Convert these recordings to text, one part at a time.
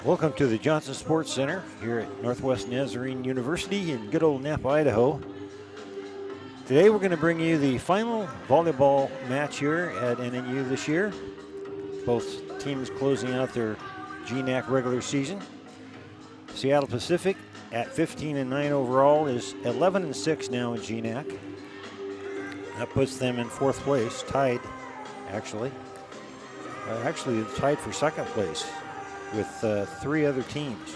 Welcome to the Johnson Sports Center here at Northwest Nazarene University in good old Napa, Idaho. Today we're going to bring you the final volleyball match here at NNU this year. Both teams closing out their GNAC regular season. Seattle Pacific at 15-9 overall is 11-6 now in GNAC. That puts them in fourth place, tied actually. Actually tied for second place with three other teams.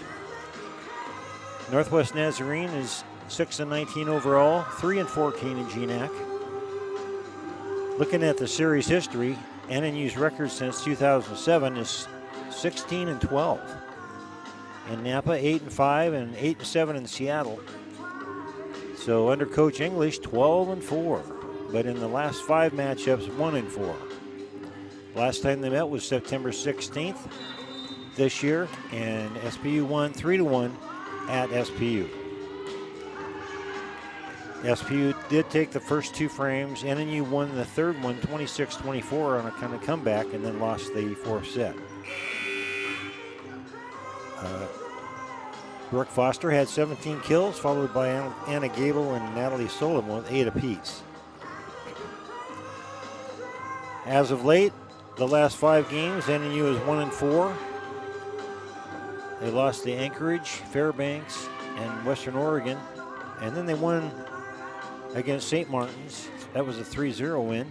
Northwest Nazarene is 6-19 overall, 3-14 in GNAC. Looking at the series history, NNU's record since 2007 is 16-12. In Napa, 8-5 and 8-7 in Seattle. So under Coach English, 12-4. But in the last 5 matchups, 1-4. Last time they met was September 16th this year, and SPU won 3-1 at SPU. SPU did take the first 2 frames. NNU won the third one, 26-24 on a kind of comeback, and then lost the fourth set. Brooke Foster had 17 kills, followed by Anna Gable and Natalie Sullivan with 8 apiece. As of late, the last 5 games, NNU is 1-4. They lost to Anchorage, Fairbanks, and Western Oregon. And then they won against St. Martin's. That was a 3-0 win.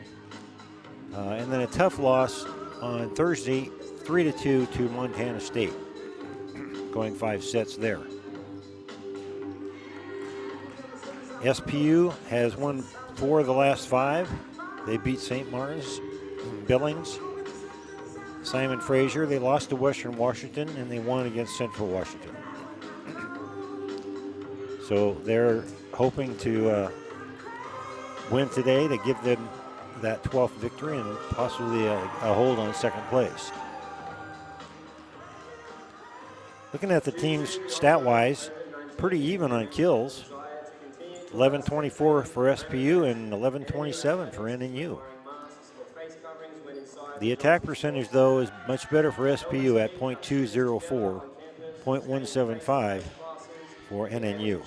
And then a tough loss on Thursday, 3-2 to Montana State, going 5 sets there. SPU has won 4 of the last 5. They beat St. Martin's, Billings, Simon Fraser. They lost to Western Washington, and they won against Central Washington. So they're hoping to win today to give them that 12th victory and possibly a hold on second place. Looking at the teams stat-wise, pretty even on kills. 11-24 for SPU and 11-27 for NNU. The attack percentage, though, is much better for SPU at .204, .175 for NNU.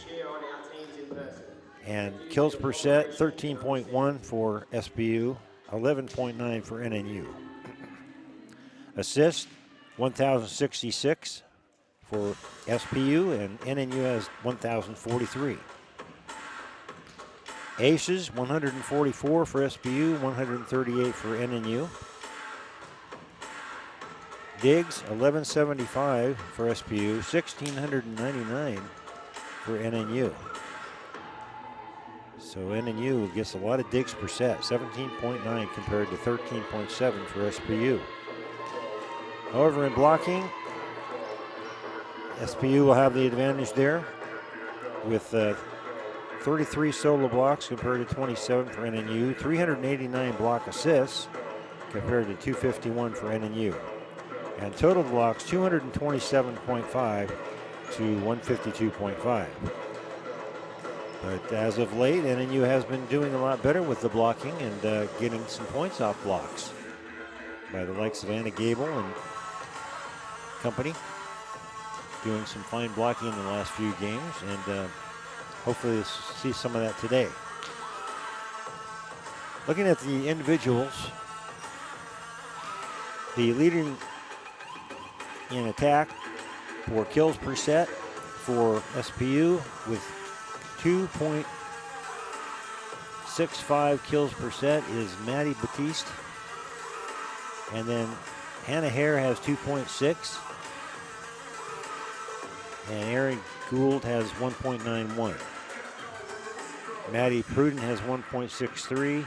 And kills per set, 13.1 for SPU, 11.9 for NNU. Assists, 1,066 for SPU, and NNU has 1,043. Aces, 144 for SPU, 138 for NNU. Digs, 1175 for SPU, 1,699 for NNU. So NNU gets a lot of digs per set, 17.9 compared to 13.7 for SPU. However, in blocking, SPU will have the advantage there with 33 solo blocks compared to 27 for NNU, 389 block assists compared to 251 for NNU. And total blocks, 227.5 to 152.5. But as of late, NNU has been doing a lot better with the blocking and getting some points off blocks by the likes of Anna Gable and company, doing some fine blocking in the last few games, and hopefully we'll see some of that today. Looking at the individuals, the leading in attack for kills per set for SPU with 2.65 kills per set is Maddie Batiste. And then Hannah Hare has 2.6. And Erin Gould has 1.91. Maddie Pruden has 1.63.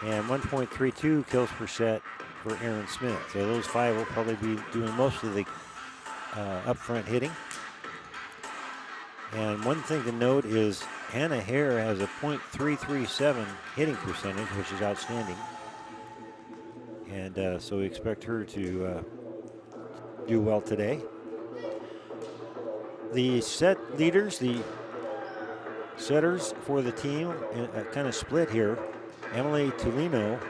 And 1.32 kills per set for Aaron Smith. So those 5 will probably be doing most of the upfront hitting. And one thing to note is Hannah Hare has a .337 hitting percentage, which is outstanding. And so we expect her to do well today. The set leaders, the setters for the team, kind of split here. Emily Tolino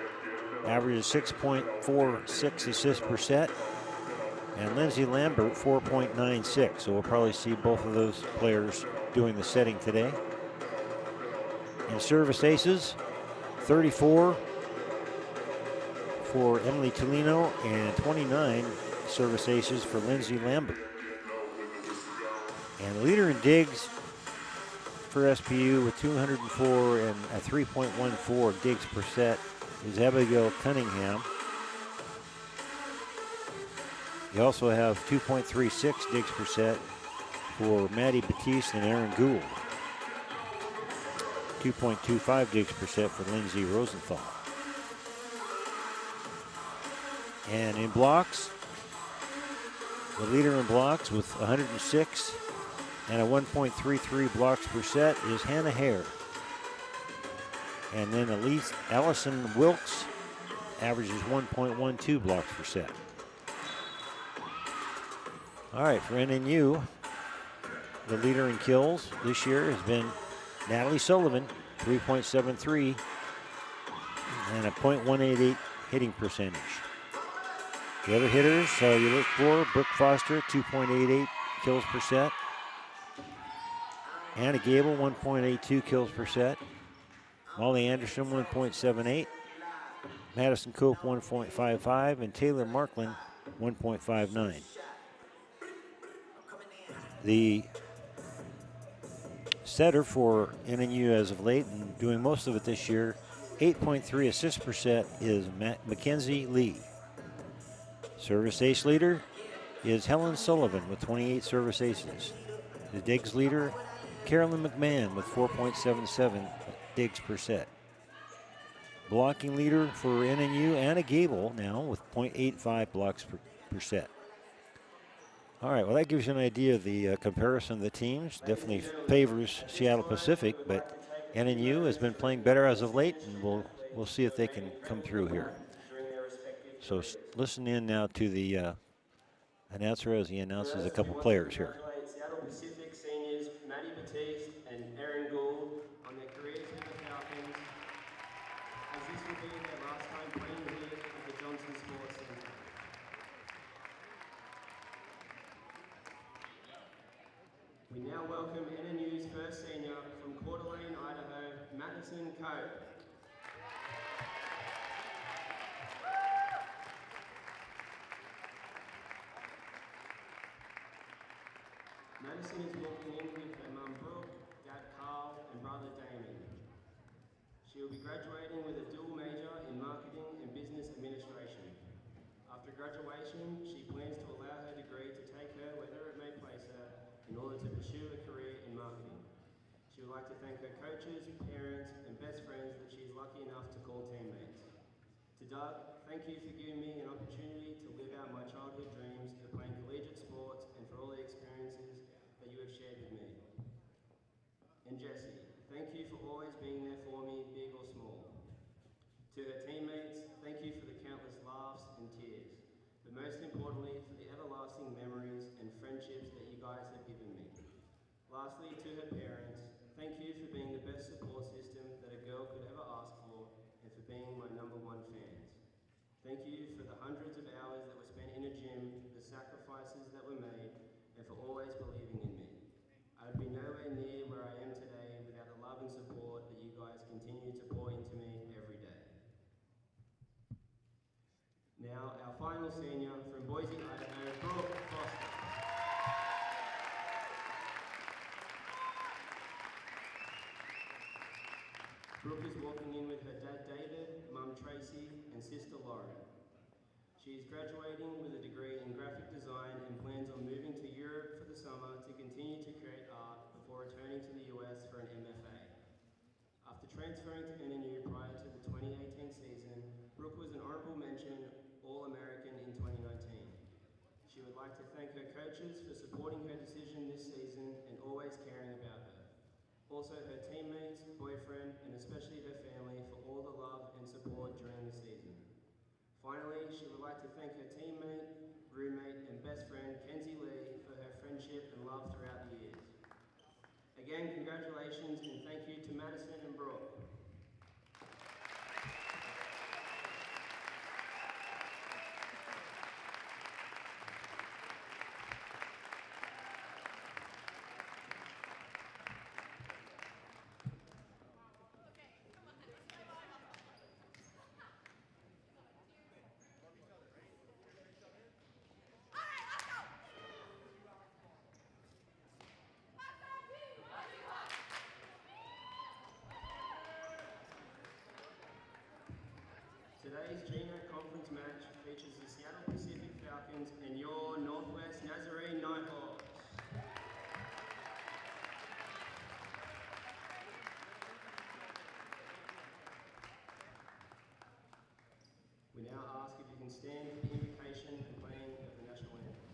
averages 6.46 assists per set. And Lindsay Lambert, 4.96. So we'll probably see both of those players doing the setting today. And service aces, 34 for Emily Tolino and 29 service aces for Lindsay Lambert. And leader in digs for SPU with 204 and a 3.14 digs per set is Abigail Cunningham. You also have 2.36 digs per set for Maddie Batiste and Aaron Gould. 2.25 digs per set for Lindsay Rosenthal. And in blocks, the leader in blocks with 106 and a 1.33 blocks per set is Hannah Hare. And then Allison Wilkes averages 1.12 blocks per set. All right, for NNU, the leader in kills this year has been Natalie Sullivan, 3.73 and a .188 hitting percentage. The other hitters you look for, Brooke Foster, 2.88 kills per set. Anna Gable, 1.82 kills per set. Molly Anderson, 1.78. Madison Cope, 1.55. And Taylor Markland, 1.59. The setter for NNU as of late, and doing most of it this year, 8.3 assists per set, is Mackenzie Lee. Service ace leader is Helen Sullivan with 28 service aces. The digs leader, Carolyn McMahon with 4.77 digs per set. Blocking leader for NNU, Anna Gable now with 0.85 blocks per set. All right, well, that gives you an idea of the comparison of the teams. Definitely favors Seattle Pacific, but NNU has been playing better as of late, and we'll see if they can come through here. So listen in now to the announcer as he announces a couple players here. Seattle Pacific seniors Maddie Batiste and Aaron Gould on their careers with the Falcons, as this will be their last time playing here at the Johnson Sports Centre. We now welcome NNU's first senior from Coeur d'Alene, Idaho, Madison Cope. Madison is walking in with her mum Brooke, dad Carl, and brother Damien. She will be graduating with a dual major in marketing and business administration. After graduation, she plans to allow her degree to take her wherever it may place her in order to pursue a career in marketing. She would like to thank her coaches, parents, and best friends that she is lucky enough to call teammates. To Doug, thank you for giving me an opportunity to live out my childhood dreams of playing collegiate sports and for all the experiences that you have shared with me. And Jessie, thank you for always being there for me, big or small. To her teammates, thank you for the countless laughs and tears, but most importantly for the everlasting memories and friendships that you guys have given me. Lastly, to her parents, thank you for being the best support system that a girl could ever ask for and for being my #1 fans. Thank you for the hundreds of hours that were spent in a gym, the sacrifices that were made, and for always believing in me. I would be nowhere near where I am today without the love and support that you guys continue to pour into me every day. Now, our final senior from Boise, Idaho, Brooke Foster. Brooke is walking in with her dad David, mum Tracy, and sister Lauren. She is graduating with a degree in graphic design and plans on moving to Europe for the summer to continue to create art before returning to the US for an MFA. After transferring to NNU prior to the 2018 season, Brooke was an honorable mention All-American in 2019. She would like to thank her coaches for supporting her decision this season and always caring about her. Also her teammates, boyfriend, and especially her family for all the love and support during the season. Finally, she would like to thank her teammate, roommate, and best friend, Kenzie Lee, for her friendship and love throughout the years. Again, congratulations and thank you to Madison and Brooke. Today's GNAT conference match features the Seattle Pacific Falcons and your Northwest Nazarene Nighthawks. We now ask if you can stand for the invocation and playing of the national anthem.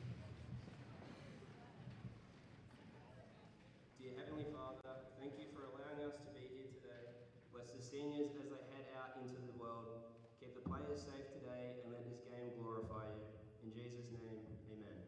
Dear Heavenly Father, thank you for allowing us to be here today. Bless the seniors as they head out into the world. Keep the players safe today and let this game glorify you. In Jesus' name, amen.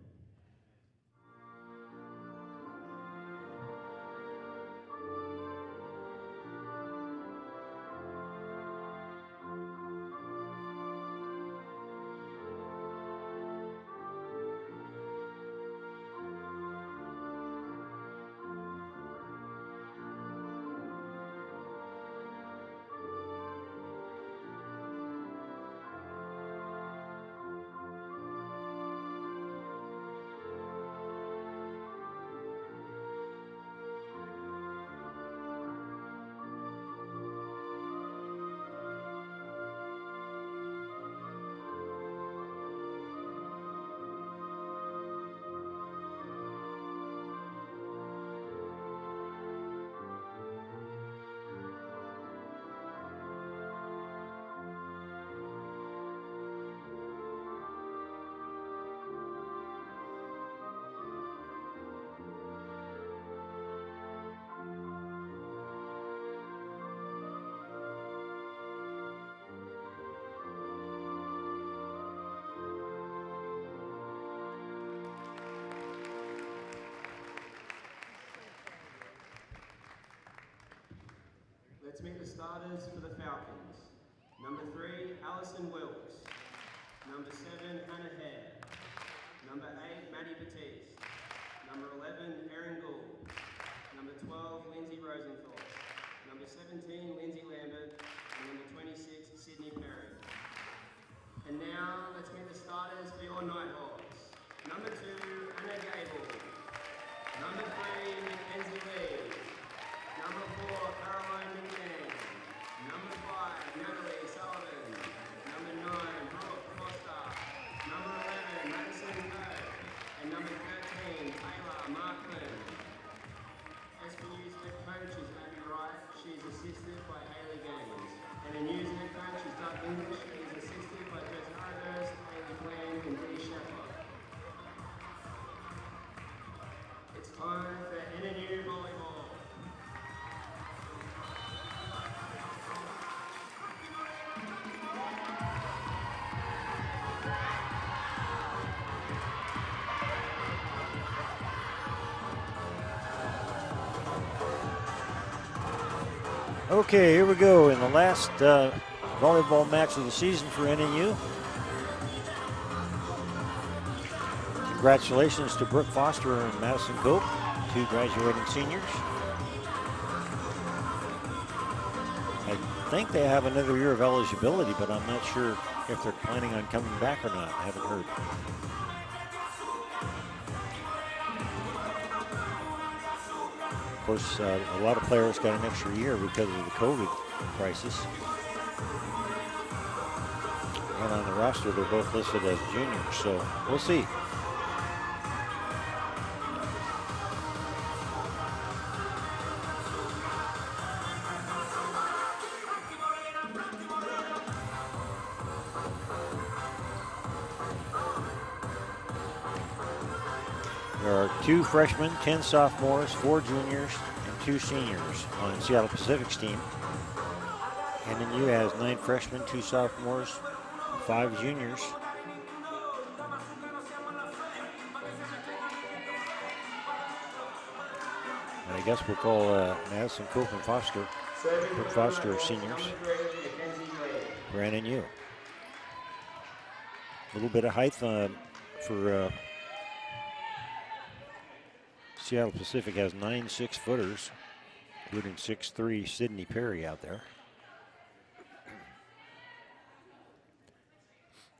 Let's meet the starters for the Falcons. Number 3, Alison Wilkes. Number 7, Hannah Hare. Number 8, Maddie Batiste. Number 11, Erin Gould. Number 12, Lindsay Rosenthal. Number 17, Lindsay Lambert. And number 26, Sydney Perry. And now, let's meet the starters for your Nighthawks. Number 2, Anna Gable. Number 3, Mackenzie Lee. Number 4, Caroline McCann. Number 5, Natalie Sullivan. Number 9, Brooke Foster. Number 11, Madison Coe. And number 13, Taylor Markland. SPU's head coach is Abby Wright. She is assisted by Hayley Gaines. And the news head coach is Doug English. He is assisted by Jess Harvest, Hayley Glenn, and Dee Shepard. It's time for NNU Volleyball. Okay, here we go in the last volleyball match of the season for NNU. Congratulations to Brooke Foster and Madison Cope, 2 graduating seniors. I think they have another year of eligibility, but I'm not sure if they're planning on coming back or not. I haven't heard. Of course, a lot of players got an extra year because of the COVID crisis. And on the roster, they're both listed as juniors, so we'll see. There are 2 freshmen, 10 sophomores, 4 juniors, and 2 seniors on Seattle Pacific's team. NNU has 9 freshmen, 2 sophomores, 5 juniors. And I guess we'll call Madison Cope and Foster, Brooke Foster seniors for NNU. A little bit of height for Seattle Pacific has 9 6-footers, including 6'3" Sydney Perry out there.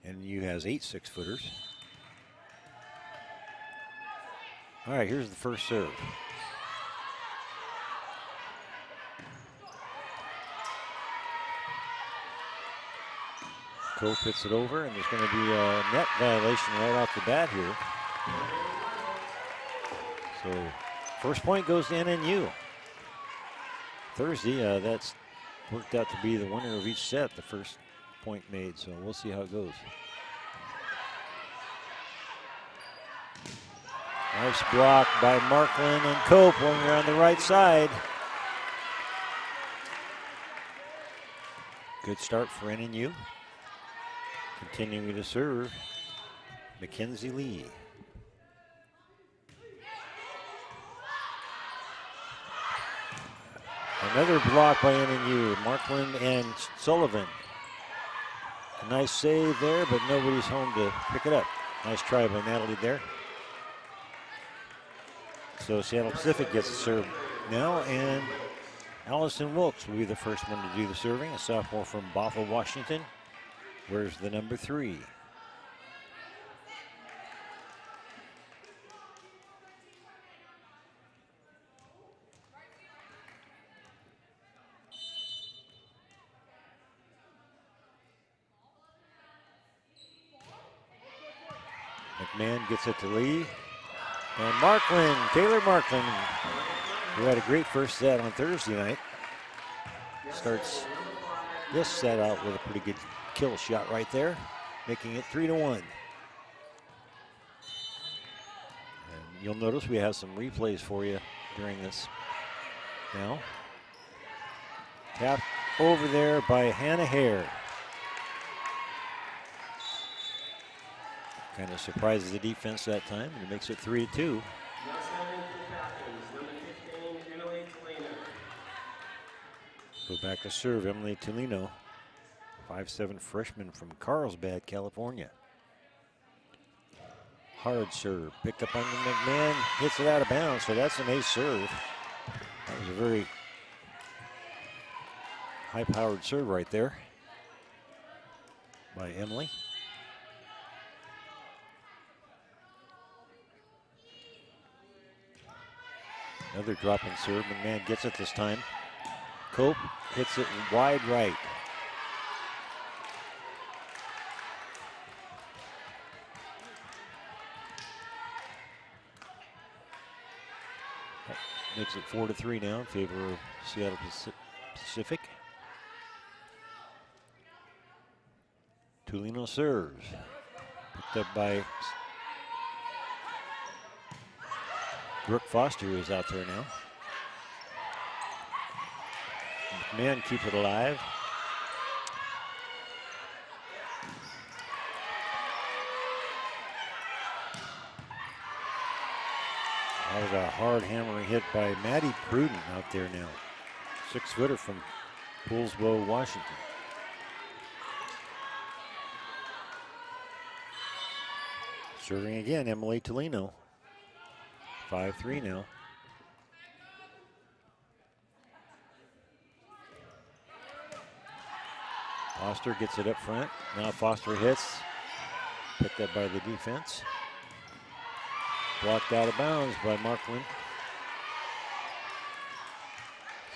NNU has 8 6-footers. All right, here's the first serve. Cope hits it over, and there's going to be a net violation right off the bat here. So first point goes to NNU. Thursday, that's worked out to be the winner of each set, the first point made, so we'll see how it goes. Nice block by Markland and Cope when you're on the right side. Good start for NNU. Continuing to serve, Mackenzie Lee. Another block by NNU, Markland and Sullivan. A nice save there, but nobody's home to pick it up. Nice try by Natalie there. So Seattle Pacific gets a serve now, and Allison Wilkes will be the first one to do the serving, a sophomore from Bothell, Washington. Where's the number 3? McMahon gets it to Lee. And Markland, Taylor Markland, who had a great first set on Thursday night, starts this set out with a pretty good kill shot right there, making it 3-1. And you'll notice we have some replays for you during this now. Tap over there by Hannah Hare. Kind of surprises the defense that time, and it makes it 3-2. Go back to serve, Emily Tolino, 5'7" freshman from Carlsbad, California. Hard serve, picked up on the McMahon, hits it out of bounds, so that's an ace serve. That was a very high-powered serve right there by Emily. Another dropping serve, McMahon gets it this time. Cope hits it wide right. That makes it 4-3 now in favor of Seattle Pacific. Tolino serves. Picked up by Brooke Foster, who is out there now. McMahon keeps it alive. That was a hard hammering hit by Maddie Pruden out there now. 6-footer from Poolsbo, Washington. Serving again, Emily Tolino. 5-3 now. Foster gets it up front. Now Foster hits. Picked up by the defense. Blocked out of bounds by Markland.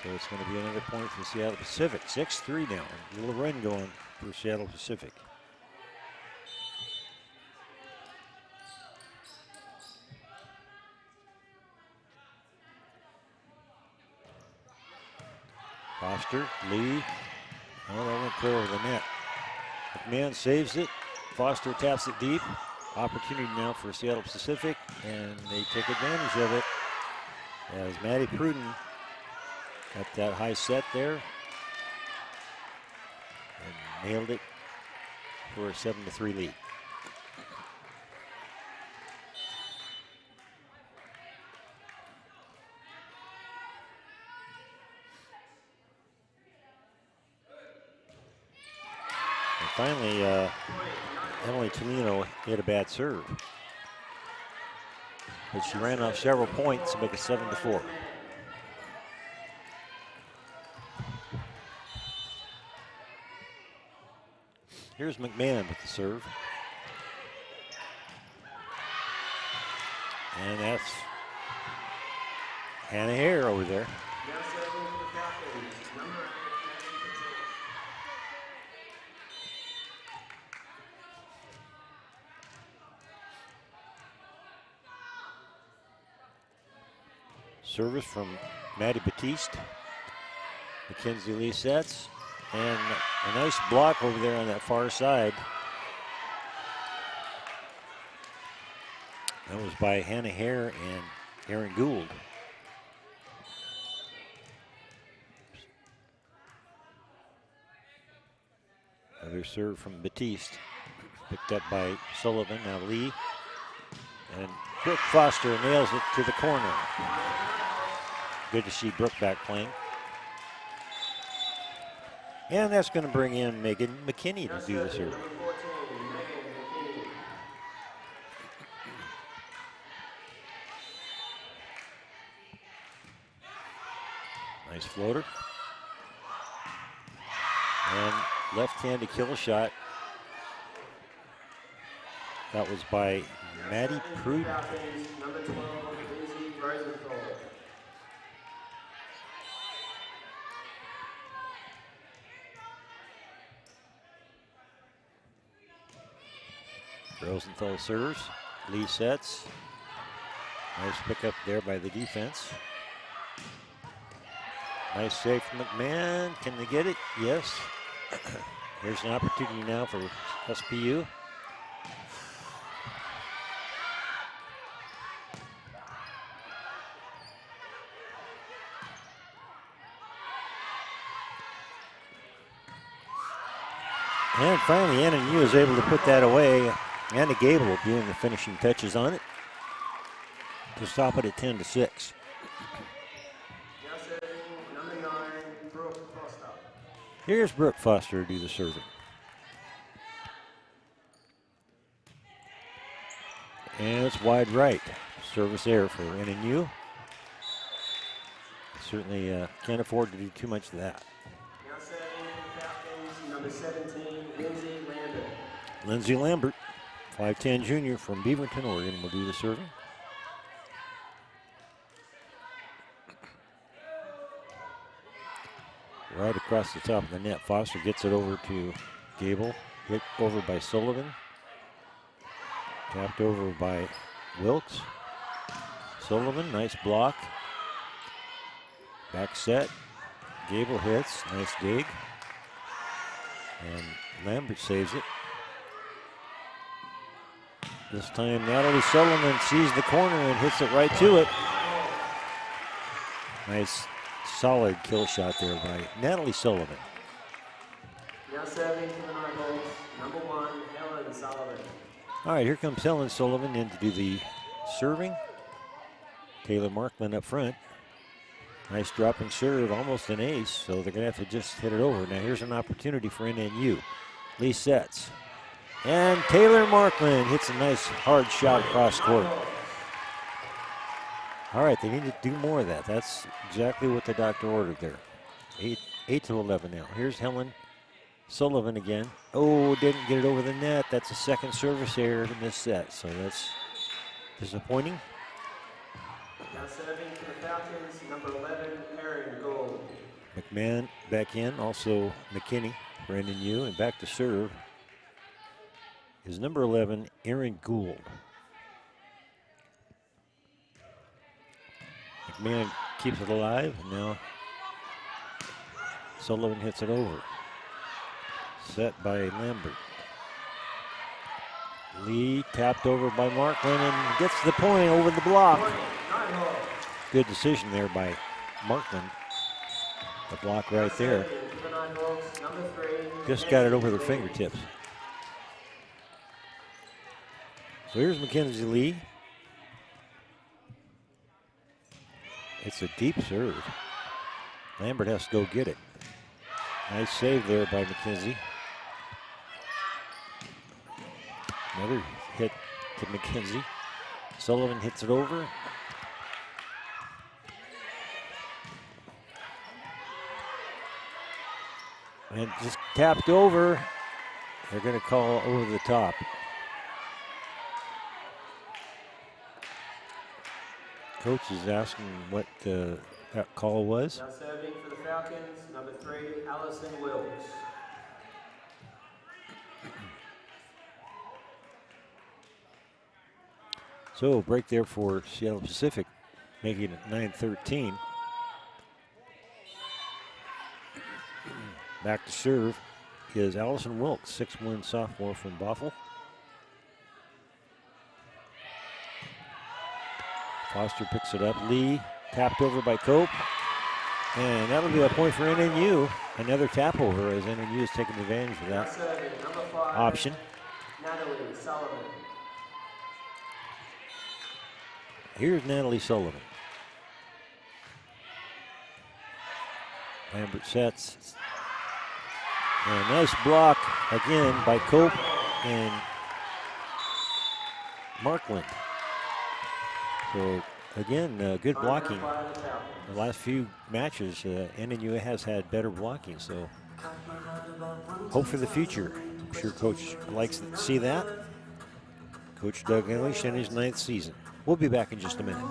So it's going to be another point for Seattle Pacific. 6-3 now. A little run going for Seattle Pacific. Foster, Lee. Oh, that went clear over the net. McMahon saves it. Foster taps it deep. Opportunity now for Seattle Pacific, and they take advantage of it as Maddie Pruden got that high set there and nailed it for a 7-3 lead. Finally, Emily Tolino hit a bad serve, but she ran off several points to make it 7-4. Here's McMahon with the serve. And that's Hannah Hare over there. Service from Maddie Batiste. Mackenzie Lee sets. And a nice block over there on that far side. That was by Hannah Hare and Erin Gould. Another serve from Batiste. Picked up by Sullivan. Now Lee. And Brooke Foster nails it to the corner. Good to see Brooke back playing. And that's going to bring in Megan McKinney to do the serve. Nice floater. And left-handed kill shot. That was by Maddie Pruden. Number 12, Lindsay Rosenthal. Rosenthal serves. Lee sets. Nice pickup there by the defense. Nice save from McMahon. Can they get it? Yes. Here's an opportunity now for SPU. And finally, NNU is able to put that away. Anna Gable doing the finishing touches on it to stop it at 10-6. Now serving number 9, Brooke Foster. Here's Brooke Foster to do the serving. And it's wide right. Service error for NNU. Certainly can't afford to do too much of that. Now serving for the Falcons, number 17, Lindsay Lambert. Lindsay Lambert, 5'10" junior from Beaverton, Oregon, will do the serving. Right across the top of the net. Foster gets it over to Gable. Hit over by Sullivan. Tapped over by Wilkes. Sullivan, nice block. Back set. Gable hits, nice dig. And Lambert saves it. This time Natalie Sullivan sees the corner and hits it right to it. Nice solid kill shot there by Natalie Sullivan. Now serving for the Nighthawks, number 1, Helen Sullivan. All right, here comes Helen Sullivan in to do the serving. Taylor Markman up front. Nice dropping serve, almost an ace, so they're going to have to just hit it over. Now here's an opportunity for NNU. Lee sets. And Taylor Markman hits a nice hard shot across court. All right, they need to do more of that. That's exactly what the doctor ordered there. 8-11 now. Here's Helen Sullivan again. Oh, didn't get it over the net. That's a second service error in this set, so that's disappointing. Now serving for the Falcons, number 11, Erin Gould. McMahon back in, also McKinney for NNU, and back to serve is number 11, Erin Gould. McMahon keeps it alive, and now Sullivan hits it over. Set by Lambert. Lee tapped over by Markland and gets the point over the block. Good decision there by Markland. The block right there. Just got it over their fingertips. So here's Mackenzie Lee. It's a deep serve. Lambert has to go get it. Nice save there by McKenzie. Another hit to McKenzie. Sullivan hits it over. And just tapped over. They're going to call over the top. Coach is asking what that call was. Now serving for the Falcons, number 3, Allison Wilkes. So break there for Seattle Pacific. making it 9-13. Back to serve is Allison Wilkes, 6'1" sophomore from Bothell. Foster picks it up. Lee tapped over by Cope. And that'll be a point for NNU. Another tap over as NNU is taking advantage of that option. Natalie Sullivan. Here's Natalie Sullivan. Lambert sets. And a nice block again by Cope and Markland. So again, good blocking. The last few matches, NNU has had better blocking, so hope for the future. I'm sure Coach likes to see that. Coach Doug English in his 9th season. We'll be back in just a minute.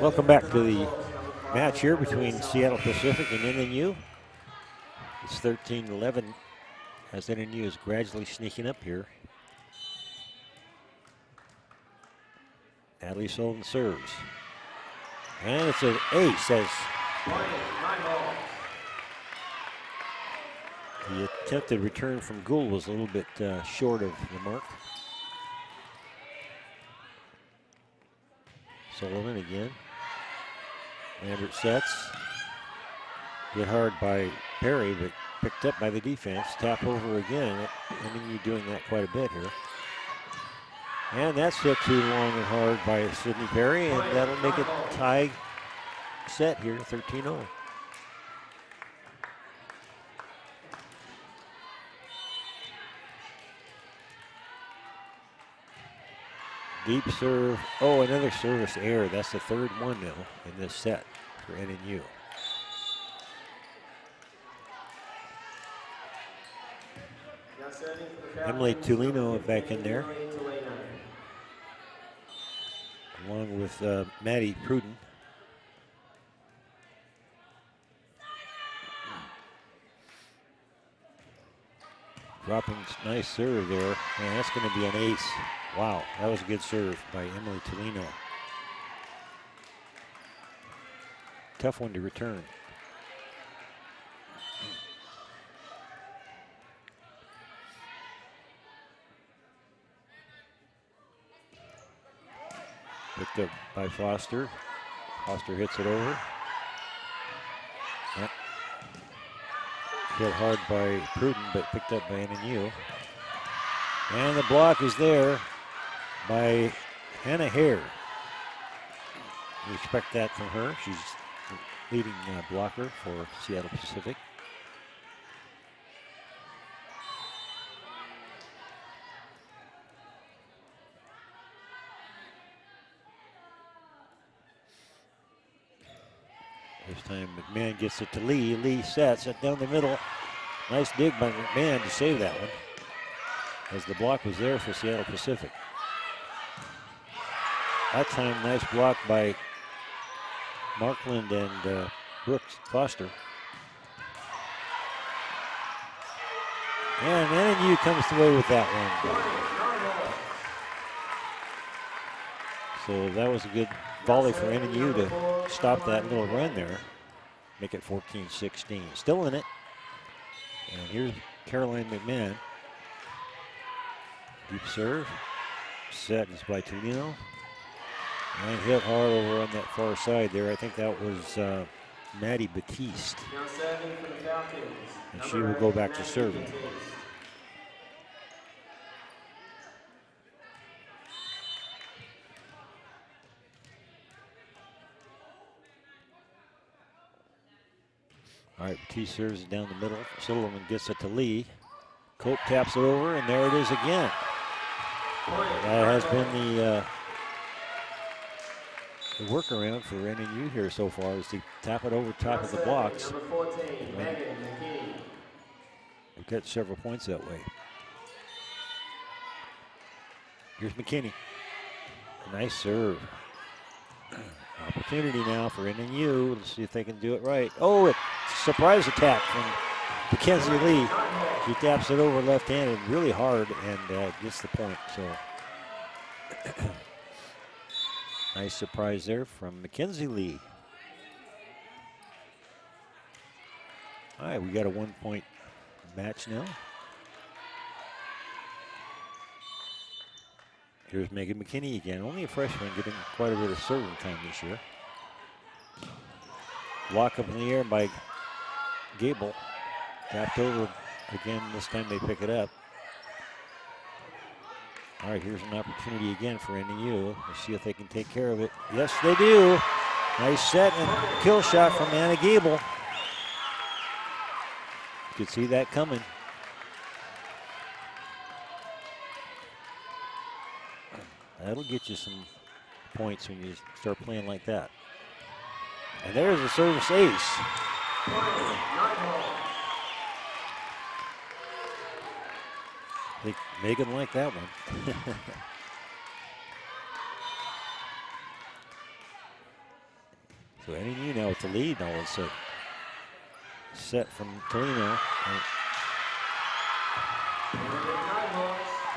Welcome back to the match here between Seattle Pacific and NNU. It's 13-11 as NNU is gradually sneaking up here. Natalie Sullivan serves. And it's an ace as the attempted return from Gould was a little bit short of the mark. Sullivan again. Lambert sets. Hit hard by Perry, but picked up by the defense. Tap over again. NNU doing that quite a bit here. And that's hit too long and hard by Sydney Perry, and that'll make it tie set here, 13-0. Deep serve. Oh, another service error. That's the third one now in this set for NNU. Emily Tulino back in there, along with Maddie Pruden. Dropping nice serve there, and that's going to be an ace. Wow, that was a good serve by Emily Tulino. Tough one to return. Picked up by Foster. Foster hits it over. Yep. Hit hard by Pruden, but picked up by NNU. And the block is there by Hannah Hare. We expect that from her. She's the leading blocker for Seattle Pacific. This time McMahon gets it to Lee. Lee sets it down the middle. Nice dig by McMahon to save that one, as the block was there for Seattle Pacific. That time, nice block by Markland and Brooks Foster. And NNU comes away with that one. So that was a good volley for NNU to stop that little run there. Make it 14-16. Still in it. And here's Caroline McMahon. Deep serve. Set is by Tulino. And hit hard over on that far side there. I think that was Maddie Batiste. Now serving for the Falcons. And Number she will 8, go back to Maddie serving. Batiste. All right, Batiste serves it down the middle. Sullivan gets it to Lee. Cope taps it over, and there it is again. That has been the workaround for NNU here so far, is to tap it over top of the blocks. Number 14, Megan McKinney. We've got several points that way. Here's McKinney. Nice serve. Opportunity now for NNU. Let's see if they can do it right. Oh, a surprise attack from Mackenzie Lee. She taps it over left-handed really hard and gets the point. So nice surprise there from Mackenzie Lee. All right, we got a 1-point match now. Here's Megan McKinney again. Only a freshman, getting quite a bit of serving time this year. Block up in the air by Gable. Tapped over again. This time they pick it up. All right, here's an opportunity again for NNU. Let's see if they can take care of it. Yes, they do. Nice set and kill shot from Anna Gable. You could see that coming. That'll get you some points when you start playing like that. And there's a service ace. I think Megan liked that one. So NNU now with the lead all of a sudden. Set from Toledo.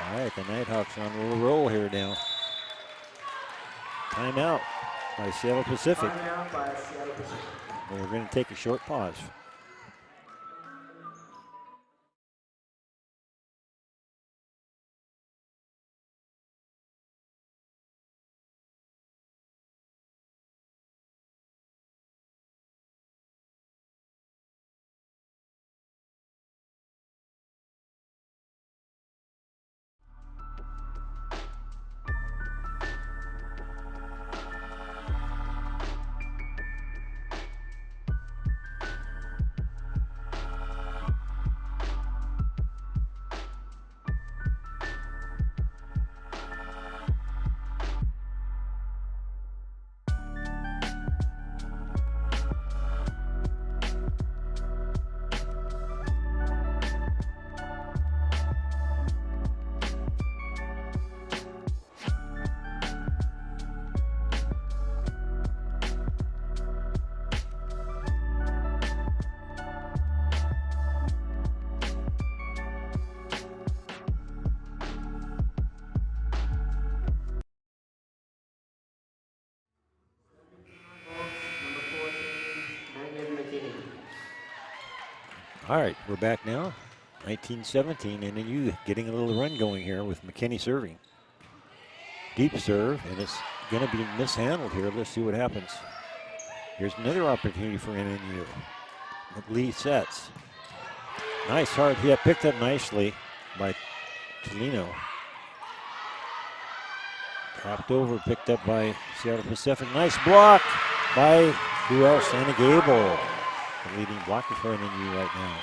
All right, the Nighthawks on a little roll here now. Timeout by Seattle Pacific. And we're going to take a short pause. All right, we're back now. 19-17, and then you getting a little run going here with McKinney serving. Deep serve, and it's going to be mishandled here. Let's see what happens. Here's another opportunity for NNU. Lee sets. Nice hard hit, picked up nicely by Tolino. Dropped over, picked up by Seattle Pacific. Nice block by who else? Anna Gable. The leading blocker for NNU right now.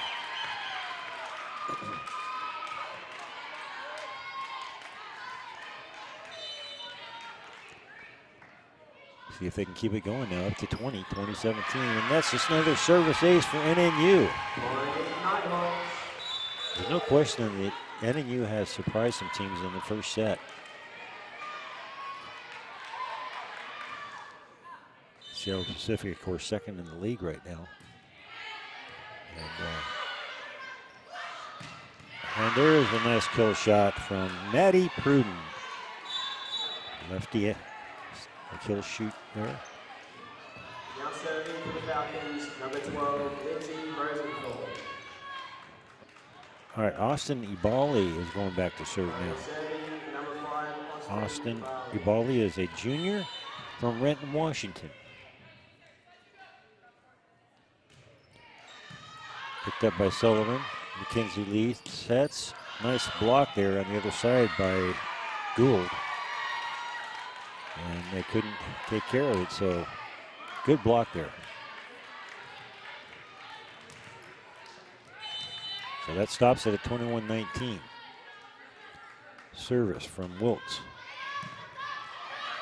See if they can keep it going now up to 2017. And that's just another service ace for NNU. There's no question that NNU has surprised some teams in the first set. Seattle Pacific, of course, second in the league right now. And there's a nice kill shot from Maddie Pruden. Lefty, a kill shoot there. Now serving for the Falcons, number 12, Lindsay Rosenthal. All right, Austin Ibali is going back to serve now. Serving number 5, Austin Ibali is a junior from Renton, Washington. Picked up by Sullivan. Mackenzie Lee sets. Nice block there on the other side by Gould. And they couldn't take care of it, so good block there. So that stops it at 21-19. Service from Wilkes.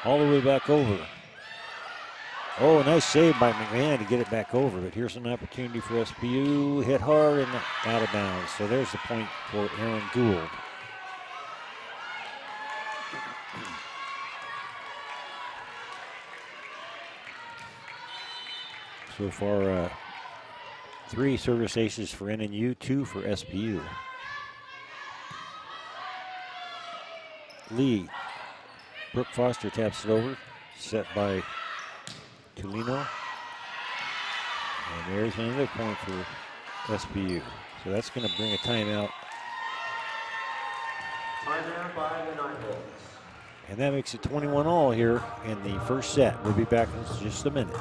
All the way back over. Oh, nice save by McMahon to get it back over, but here's an opportunity for SPU. Hit hard and out of bounds. So there's the point for Aaron Gould. So far, 3 service aces for NNU, 2 for SPU. Lee. Brooke Foster taps it over. Set by Tulino. And there's another point for SPU. So that's going to bring a timeout. Timeout by the Nighthawks. And that makes it 21-all here in the first set. We'll be back in just a minute.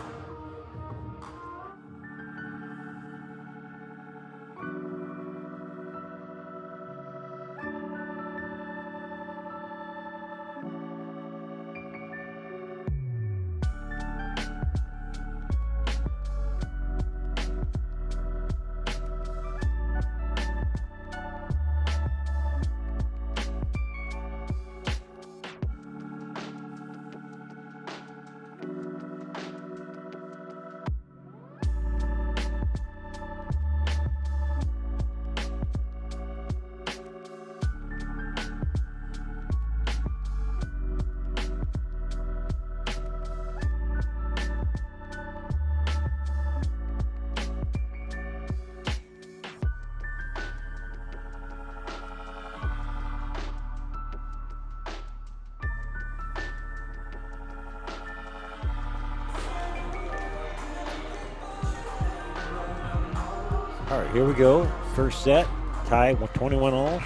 All right, here we go. First set, tie with 21-all.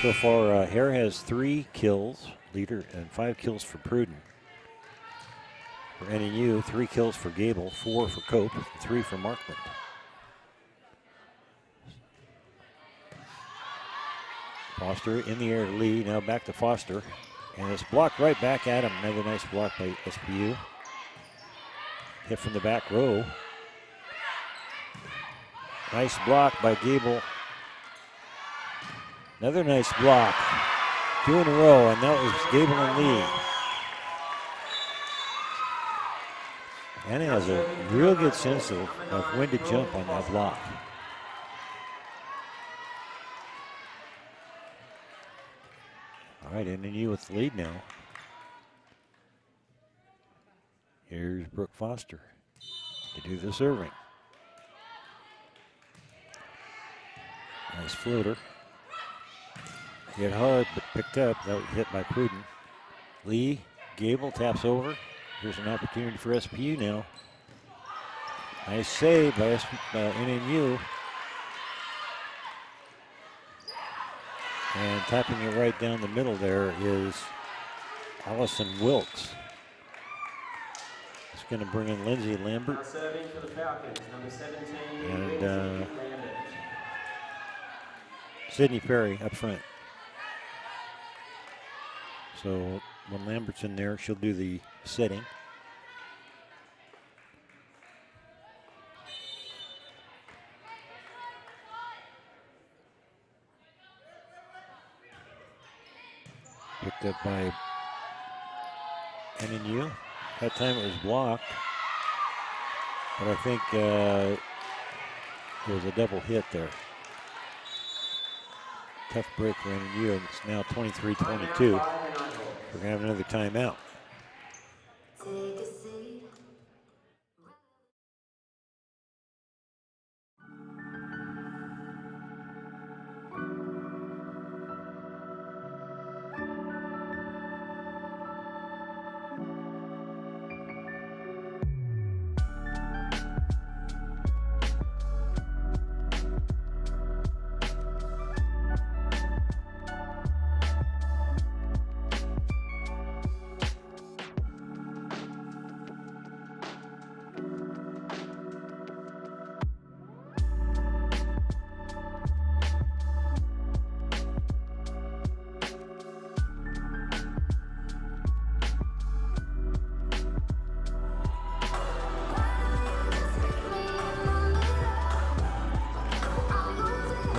So far, Hare has 3 kills, leader, and 5 kills for Pruden. For NNU, 3 kills for Gable, 4 for Cope, and 3 for Markland. Foster in the air to Lee, now back to Foster. And it's blocked right back at him. Another nice block by SPU. Hit from the back row. Nice block by Gable. Another nice block. 2 in a row, and that was Gable and Lee. Anna has a real good sense of when to jump on that block. All right, NNU with the lead now. Here's Brooke Foster to do the serving. Nice floater. Hit hard, but picked up. That was hit by Pruden. Lee, Gable taps over. Here's an opportunity for SPU now. Nice save by NNU. And tapping it right down the middle there is Allison Wilkes. It's going to bring in Lindsay Lambert. Now serving for the Falcons, number 17, And Lindsay Lambert. Sydney Perry up front. So when Lambert's in there, she'll do the setting. Picked up by NNU. That time it was blocked. But I think there was a double hit there. Tough break for NNU, and it's now 23-22. We're going to have another timeout.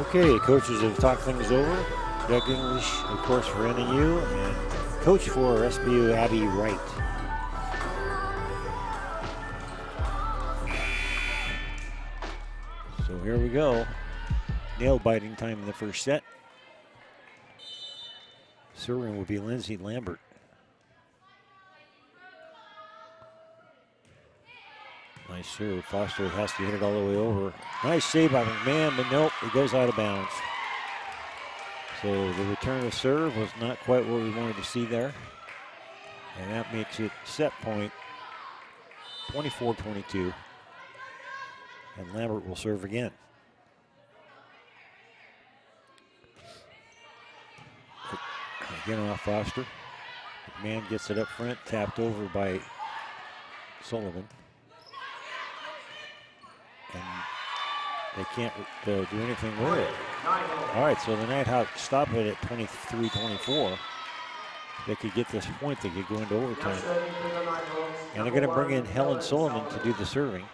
Okay, coaches have talked things over. Doug English, of course, for NNU, and coach for SBU, Abby Wright. So here we go. Nail-biting time in the first set. Serving will be Lindsay Lambert. Nice serve. Foster has to hit it all the way over. Nice save by McMahon, but nope, it goes out of bounds. So the return of serve was not quite what we wanted to see there. And that makes it set point 24-22. And Lambert will serve again. Again off Foster. McMahon gets it up front, tapped over by Sullivan. And they can't do anything with it. All right, so the Nighthawks stop it at 23-24. They could get this point, they could go into overtime. And they're going to bring in Helen Sullivan to do the serving.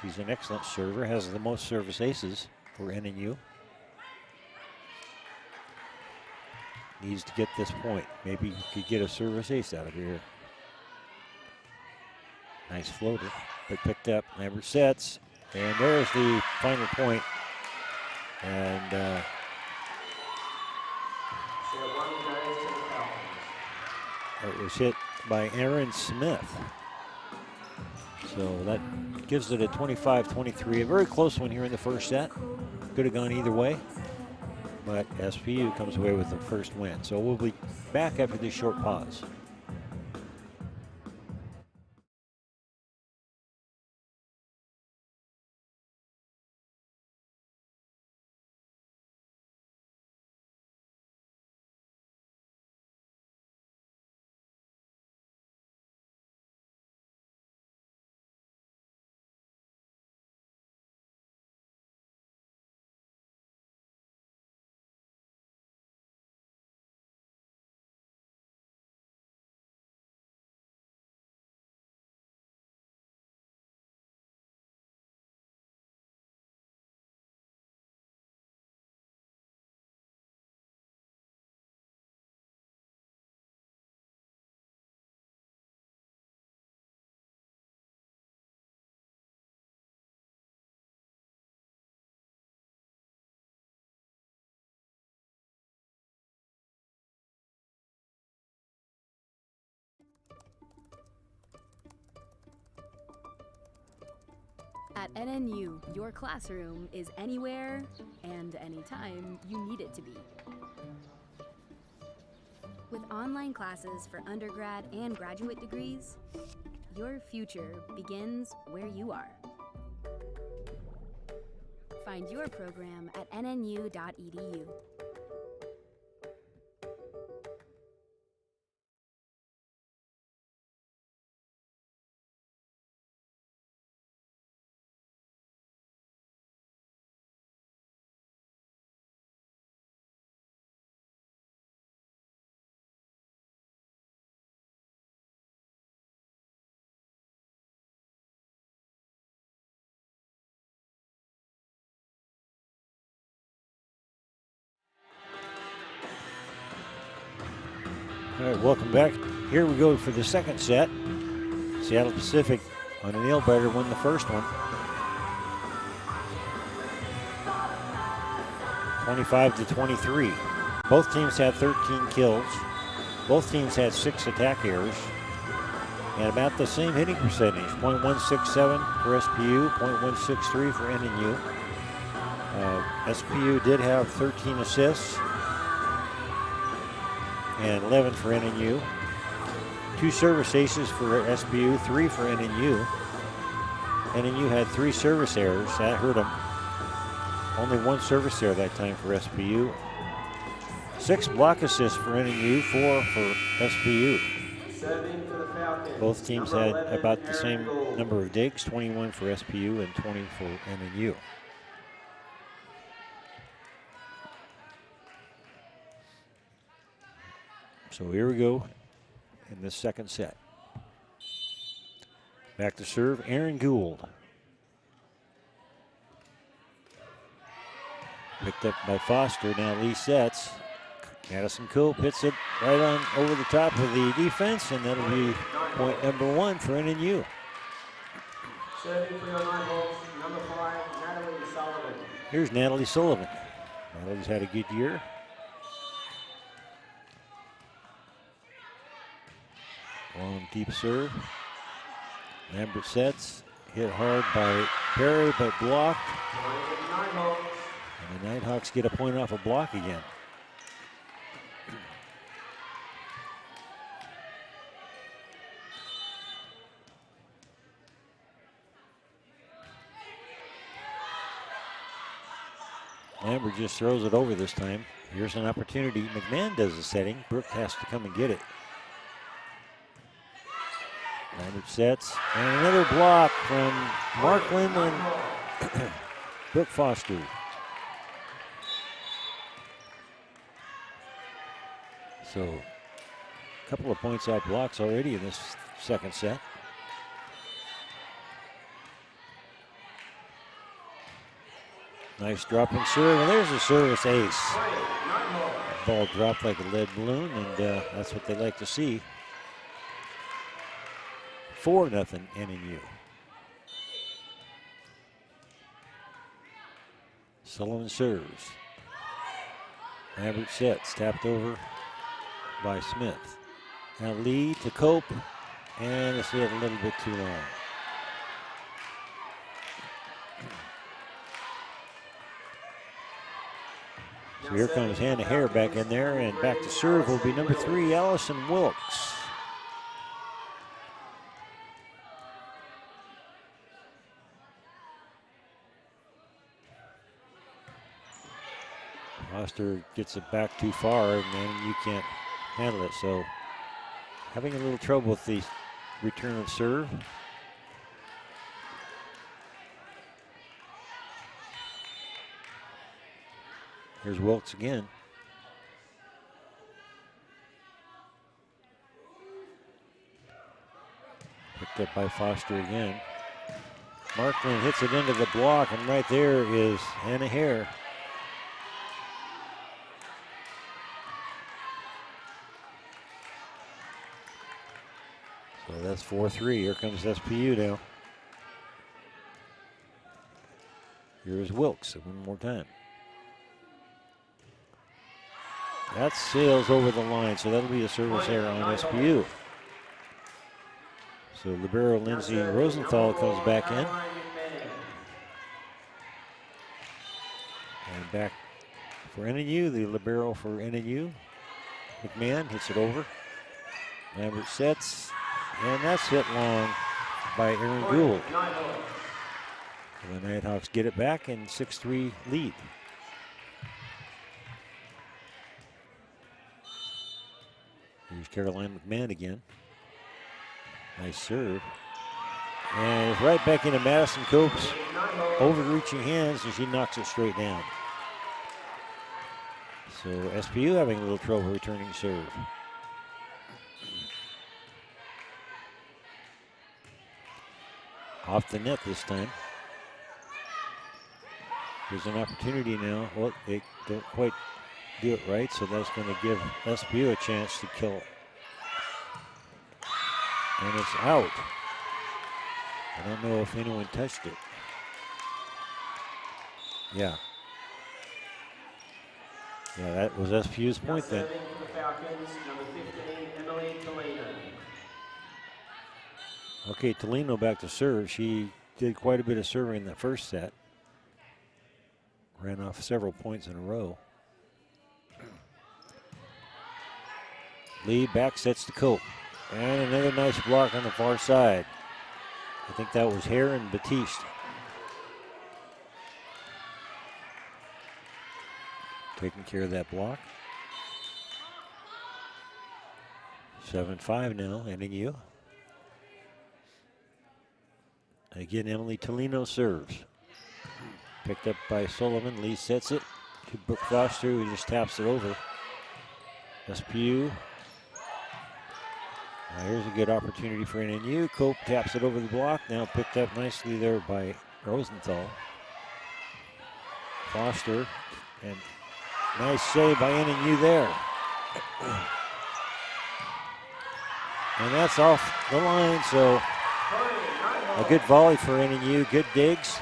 She's an excellent server, has the most service aces for NNU. Needs to get this point. Maybe he could get a service ace out of here. Nice floater, but picked up. Lambert sets, and there's the final point. And it was hit by Aaron Smith. So that gives it a 25-23. A very close one here in the first set. Could have gone either way, but SPU comes away with the first win. So we'll be back after this short pause. At NNU, your classroom is anywhere and anytime you need it to be. With online classes for undergrad and graduate degrees, your future begins where you are. Find your program at nnu.edu. All right, welcome back. Here we go for the second set. Seattle Pacific on a nail biter won the first one. 25-23. Both teams had 13 kills. Both teams had 6 attack errors. And about the same hitting percentage, .167 for SPU, .163 for NNU. SPU did have 13 assists and 11 for NNU. 2 service aces for SPU, 3 for NNU. NNU had 3 service errors. That hurt them. Only 1 service error that time for SPU. 6 block assists for NNU, 4 for SPU. Both teams had about the same number of digs, 21 for SPU and 20 for NNU. So here we go in the second set. Back to serve, Aaron Gould. Picked up by Foster. Now Lee sets. Madison Cope hits it right on over the top of the defense, and that'll be point number 1 for NNU. Serving for your 9 balls, number 5, Natalie Sullivan. Here's Natalie Sullivan. Natalie's had a good year. Long deep serve. Lambert sets. Hit hard by Perry, but blocked. And the Nighthawks get a point off a block again. Lambert just throws it over this time. Here's an opportunity. McMahon does the setting. Brooke has to come and get it. Lambert sets. And another block from Markland and Brooke Foster. So, a couple of points off blocks already in this second set. Nice dropping serve, and there's a service ace. Ball dropped like a lead balloon, and that's what they like to see. 4-0 NNU. Sullivan serves. Lambert sets, tapped over by Smith. Now Lee to Cope, and it's hit a little bit too long. So here comes Hannah Hare back in there, and back to serve will be number 3, Allison Wilkes. Foster gets it back too far, and then you can't handle it. So having a little trouble with the return of serve. Here's Wilkes again. Picked up by Foster again. Markland hits it into the block, and right there is Hannah Hare. So that's 4-3. Here comes SPU now. Here's Wilkes one more time. That sails over the line, so that'll be a service error on SPU. So libero Lindsay Rosenthal comes back in. And back for NNU, the libero for NNU. McMahon hits it over. Lambert sets, and that's hit long by Aaron Gould. And the Nighthawks get it back and 6-3 lead. Here's Caroline McMahon again. Nice serve. And it's right back into Madison Cope's overreaching hands, and she knocks it straight down. So SPU having a little trouble returning serve. Off the net this time. There's an opportunity now. Well, they don't quite do it right, so that's going to give SPU a chance to kill it. And it's out. I don't know if anyone touched it. Yeah. Yeah, that was SPU's point then. Okay, Tolino back to serve. She did quite a bit of serving in that first set. Ran off several points in a row. Lee back sets to Cope. And another nice block on the far side. I think that was Hare and Batiste. Taking care of that block. 7-5 now, NNU. Again, Emily Tolino serves. Picked up by Sullivan. Lee sets it to Brooke Foster, who just taps it over. SPU. Here's a good opportunity for NNU. Cope taps it over the block. Now picked up nicely there by Rosenthal. Foster And nice save by NNU there. And that's off the line, so a good volley for NNU, good digs.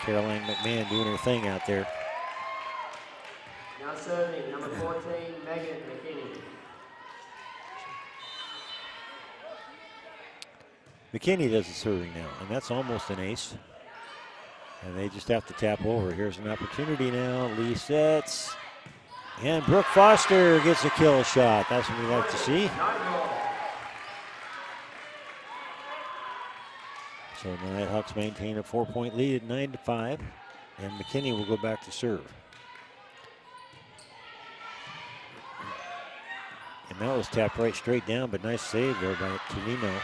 Caroline McMahon doing her thing out there. Now serving, number 14, Megan McKinney. McKinney does the serving now, and that's almost an ace. And they just have to tap over. Here's an opportunity now. Lee sets. And Brooke Foster gets a kill shot. That's what we like to see. So the Nighthawks maintain a 4-point lead at 9-5. And McKinney will go back to serve. And that was tapped right straight down, but nice save there by Tolino.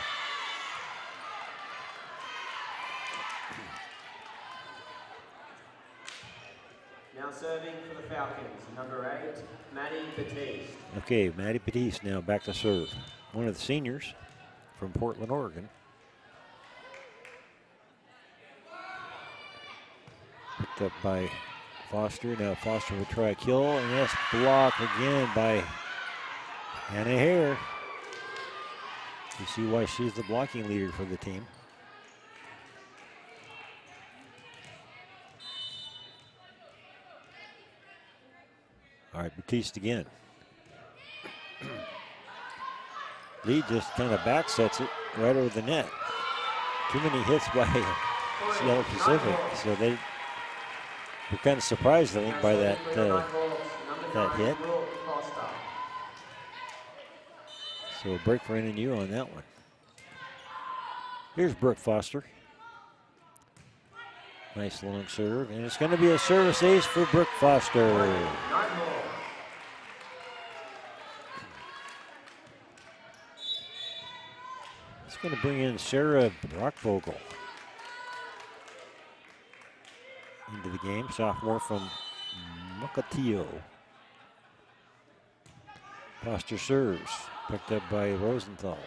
Now serving for the Falcons, number 8, Maddie Batiste. Okay, Maddie Batiste now back to serve. One of the seniors from Portland, Oregon. Picked up by Foster. Now Foster will try a kill, and yes, block again by Hannah Hare. You see why she's the blocking leader for the team. All right, Batiste again. Lee just kind of back sets it right over the net. Too many hits by Seattle Pacific, so they were kind of surprised, I think, by that hit. So a break for NNU on that one. Here's Brooke Foster. Nice long serve, and it's going to be a service ace for Brooke Foster. It's going to bring in Sarah Brockvogel into the game, sophomore from Mukilteo. Foster serves, picked up by Rosenthal.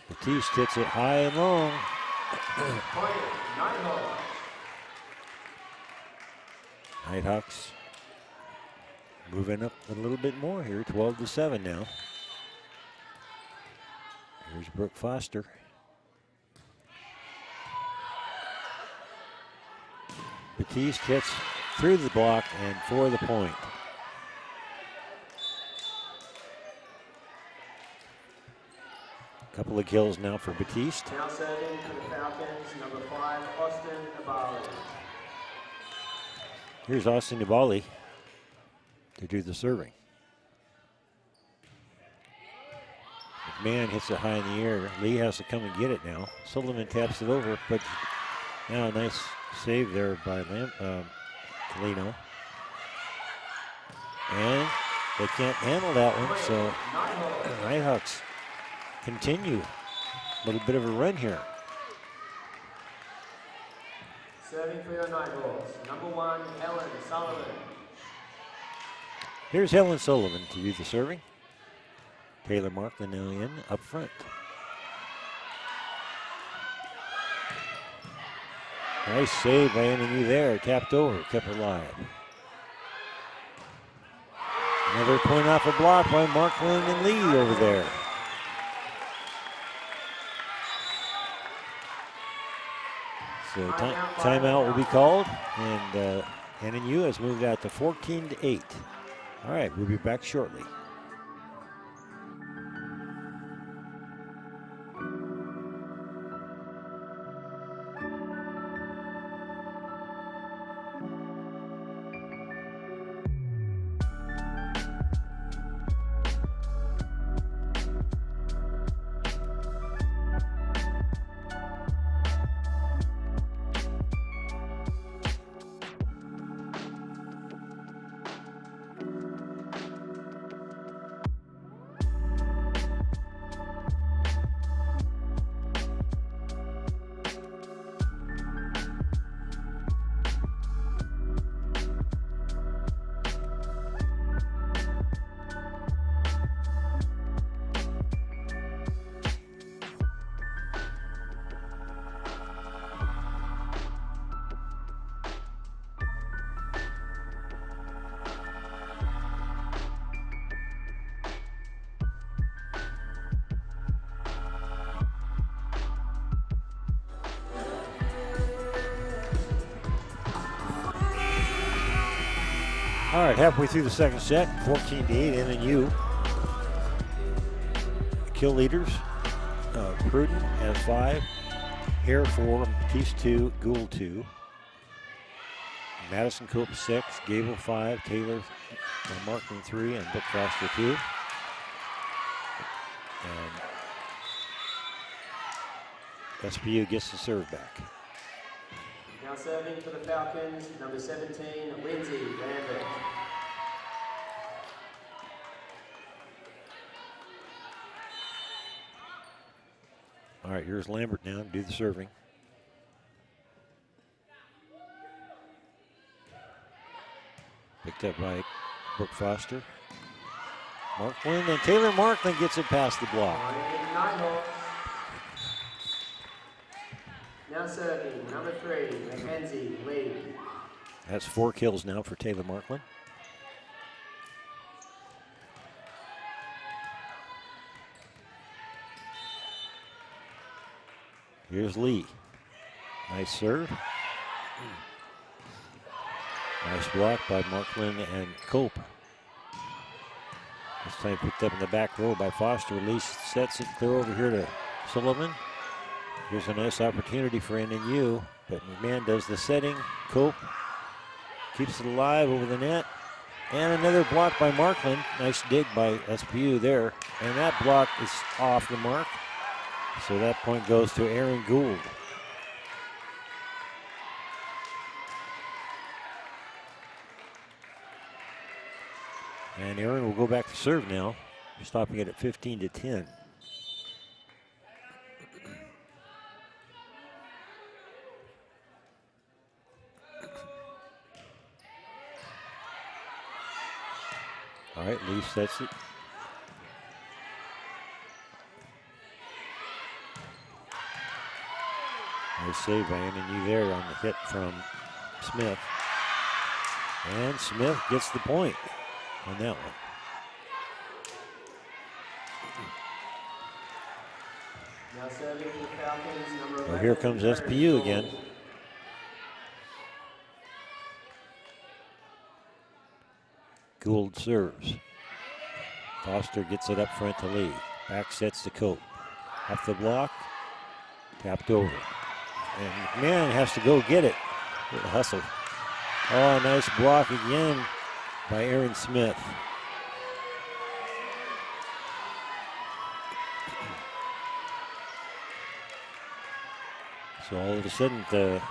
Batiste hits it high and long. Nighthawks moving up a little bit more here, 12-7 now. Here's Brooke Foster. Batiste hits through the block and for the point. Couple of kills now for Batiste. Now serving for the Falcons, number 5, Austin Abali. Here's Austin Abali to do the serving. McMahon hits it high in the air. Lee has to come and get it now. Sullivan taps it over, but now a nice save there by Tolino. And they can't handle that one, so Nighthawks continue. A little bit of a run here. Serving for your Nighthawks, number 1, Helen Sullivan. Here's Helen Sullivan to do the serving. Taylor Markland now in up front. Nice save by NNU there. Tapped over, kept it alive. Another point off a block by Markland and Lee over there. So timeout will be called, and NNU has moved out to 14-8. All right, we'll be back shortly. All right, halfway through the second set, 14-8, NNU. Kill leaders, Pruden has 5, Hare 4, Matisse 2, Gould 2. Madison Cope 6, Gable 5, Taylor, Markman 3, and Book Foster 2. And SPU gets the serve back. Now serving for the Falcons, number 17, Lindsay Lambert. All right, here's Lambert now to do the serving. Picked up by Brooke Foster. Markland, and Taylor Markland gets it past the block. Now serving, number 3, Mackenzie Lee. That's 4 kills now for Taylor Markland. Here's Lee. Nice serve. Nice block by Markland and Cope. This time picked up in the back row by Foster. Lee sets it clear over here to Sullivan. Here's a nice opportunity for NNU, but McMahon does the setting. Cope keeps it alive over the net. And another block by Markland. Nice dig by SPU there. And that block is off the mark. So that point goes to Aaron Gould. And Aaron will go back to serve now, stopping it at 15-10. All right, Lee sets it. Nice save by NNU there on the hit from Smith. And Smith gets the point on that one. Now serving for the Falcons, number 11. Well, here comes SPU again. Gould serves. Foster gets it up front to Lee. Back sets to Cope. Off the block. Tapped over. And McMahon has to go get it. Little hustle. Oh, nice block again by Aaron Smith. So all of a sudden the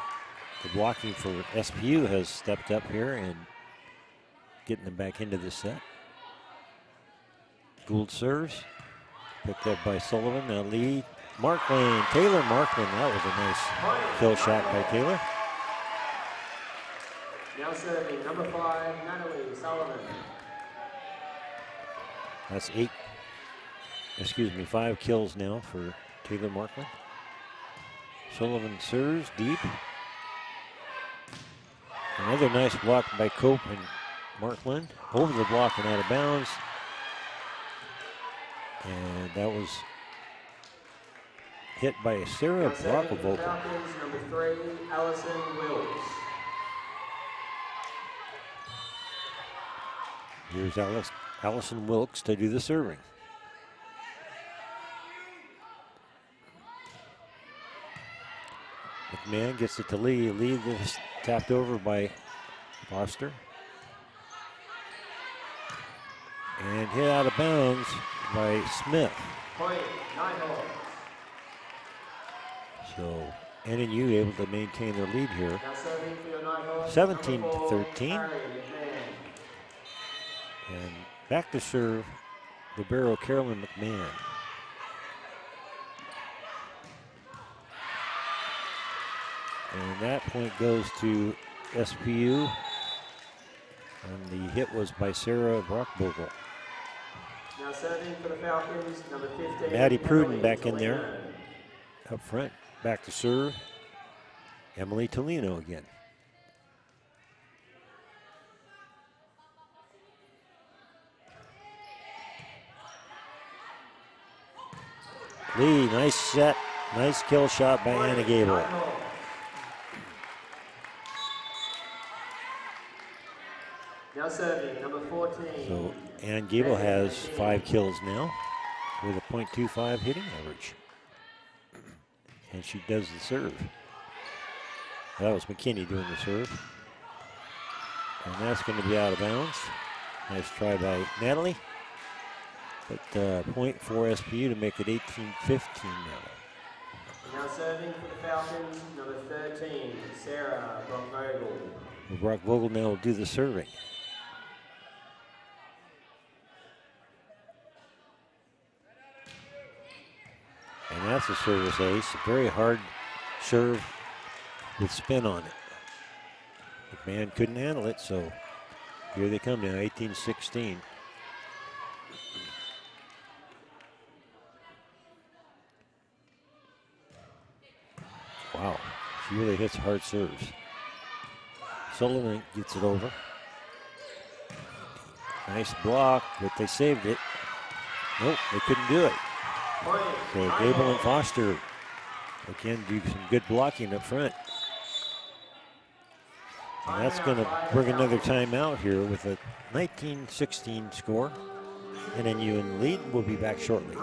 blocking for SPU has stepped up here and getting them back into the set. Gould serves. Picked up by Sullivan. Now Lee. Markland, Taylor Markland. That was a nice kill shot by Taylor. Now serving, number 5, Natalie Sullivan. That's 5 kills now for Taylor Markland. Sullivan serves deep. Another nice block by Cope and Markland. Over the block and out of bounds. And that was hit by Sarah Brocklevogel. Number 3, Allison Wills. Here's Allison Wilkes to do the serving. McMahon gets it to Lee. Lee is tapped over by Foster. And hit out of bounds by Smith. Point, 9-all. So NNU able to maintain their lead here. Now serving for your 9-all. 17-13. And back to serve libero Carolyn McMahon. And that point goes to SPU. And the hit was by Sarah Brockbogle. Now serving for the Falcons, number 15. Maddie Pruden back in there. Up front, back to serve. Emily Tolino again. Lee, nice set, nice kill shot by Anna Gable. Now serving, number 14. So Ann Gable has 5 kills now with a .25 hitting average. And she does the serve. That was McKinney doing the serve. And that's going to be out of bounds. Nice try by Natalie. But point for SPU to make it 18-15 now. Now serving for the Falcons, number 13, Sarah Brock-Vogel. Brock Vogel now will do the serving. And that's a service ace. A very hard serve with spin on it. McMahon couldn't handle it, so here they come now, 18-16. Wow, she really hits hard serves. Sullivan gets it over. Nice block, but they saved it. Nope, they couldn't do it. So Gable and Foster again do some good blocking up front. And that's going to bring another timeout here with a 19-16 score. NNU in the lead. We'll be back shortly.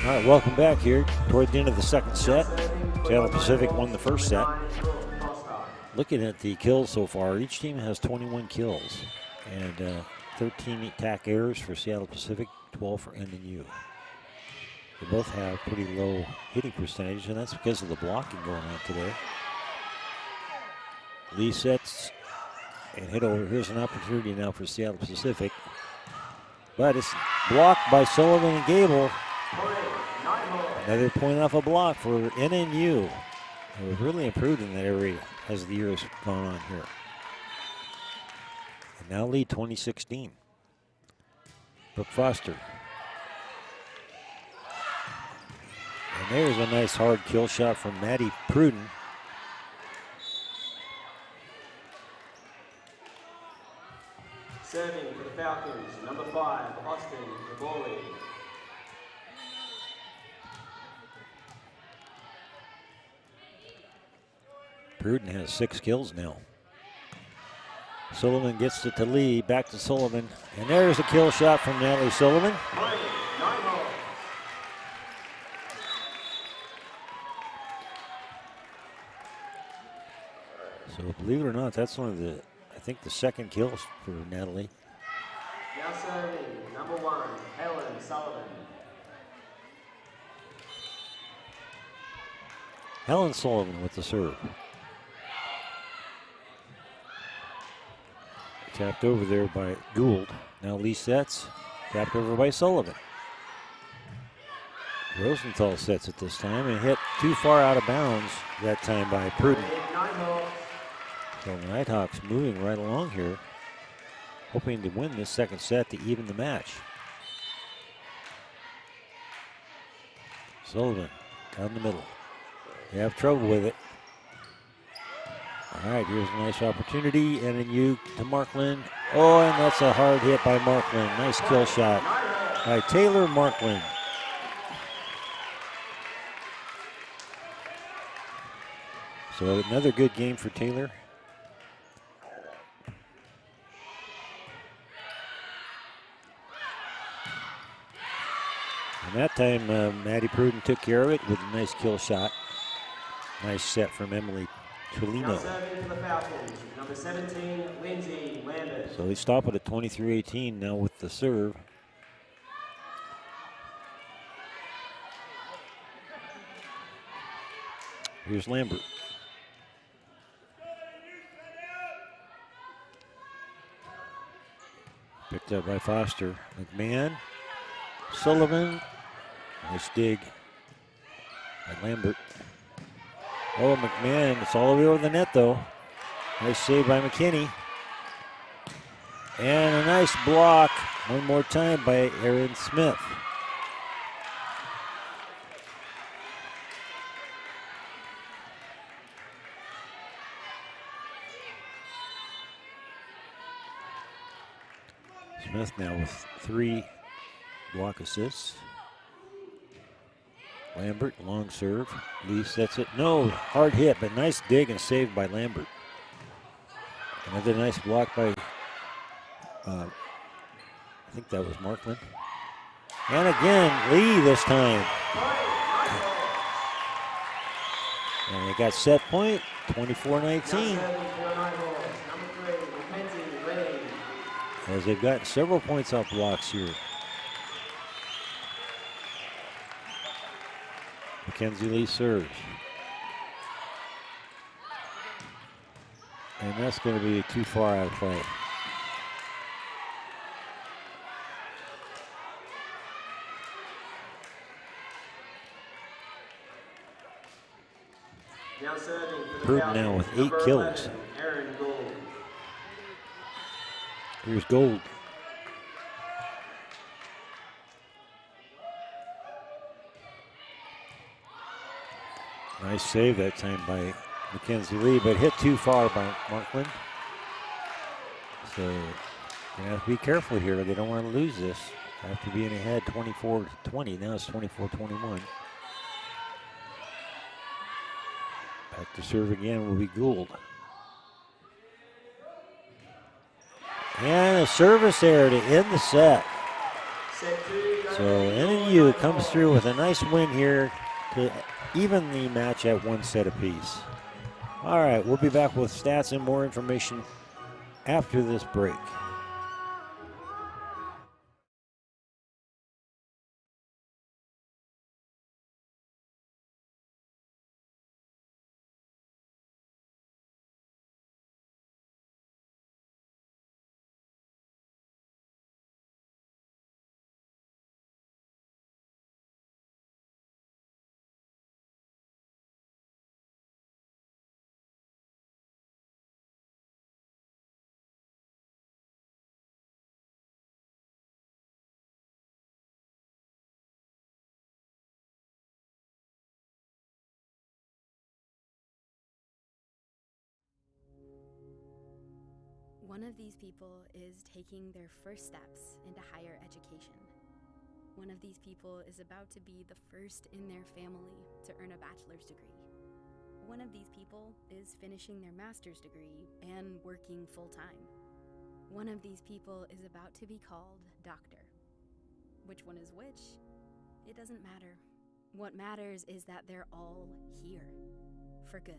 All right, welcome back here toward the end of the second set. Seattle Pacific won the first set. Looking at the kills so far, each team has 21 kills and 13 attack errors for Seattle Pacific, 12 for NNU. They both have pretty low hitting percentage, and that's because of the blocking going on today. Lee sets and hit over. Here's an opportunity now for Seattle Pacific. But it's blocked by Sullivan and Gable. Another point off a block for NNU. They've really improved in that area as the year has gone on here. And now lead 2016. Brooke Foster. And there's a nice hard kill shot from Maddie Pruden. Serving for the Falcons, number 5, Austin Rivoli. Pruden has 6 kills now. Sullivan gets it to Lee, back to Sullivan. And there's a kill shot from Natalie Sullivan. So believe it or not, that's one of the, I think the second kills for Natalie. Now serving, number 1, Helen Sullivan. Helen Sullivan with the serve. Tapped over there by Gould. Now Lee sets. Tapped over by Sullivan. Rosenthal sets it this time and hit too far out of bounds that time by Pruden. So Nighthawks moving right along here, hoping to win this second set to even the match. Sullivan down the middle. They have trouble with it. All right, here's a nice opportunity. NNU to Markland. Oh, and that's a hard hit by Markland. Nice kill shot by Taylor Markland. So another good game for Taylor. that time, Maddie Pruden took care of it with a nice kill shot. Nice set from Emily Now Tolino. serving for the Falcons, number 17, Lindsay Lambert. So they stop it at 23-18 now with the serve. Here's Lambert. Picked up by Foster. McMahon. Sullivan. Nice dig by Lambert. Oh, McMahon. It's all the way over the net, though. Nice save by McKinney. And a nice block one more time by Erin Smith. Smith now with 3 block assists. Lambert, long serve. Lee sets it. No, hard hit, but nice dig and save by Lambert. Another nice block by, I think that was Markland. And again, Lee this time. And they got set point, 24-19. As they've got several points off blocks here. Mackenzie Lee serves. And that's going to be too far out of play. Now serving for the Pruden now with 8 number kills. 11, Aaron Gould. Here's Gold. Nice save that time by Mackenzie Lee, but hit too far by Markland. So you're gonna have to be careful here. They don't want to lose this. After being ahead 24-20, now it's 24-21. Back to serve again will be Gould. And a service error to end the set. So NNU comes through with a nice win here to even the match at 1 set apiece. All right, we'll be back with stats and more information after this break. One of these people is taking their first steps into higher education. One of these people is about to be the first in their family to earn a bachelor's degree. One of these people is finishing their master's degree and working full-time. One of these people is about to be called doctor. Which one is which? It doesn't matter. What matters is that they're all here for good.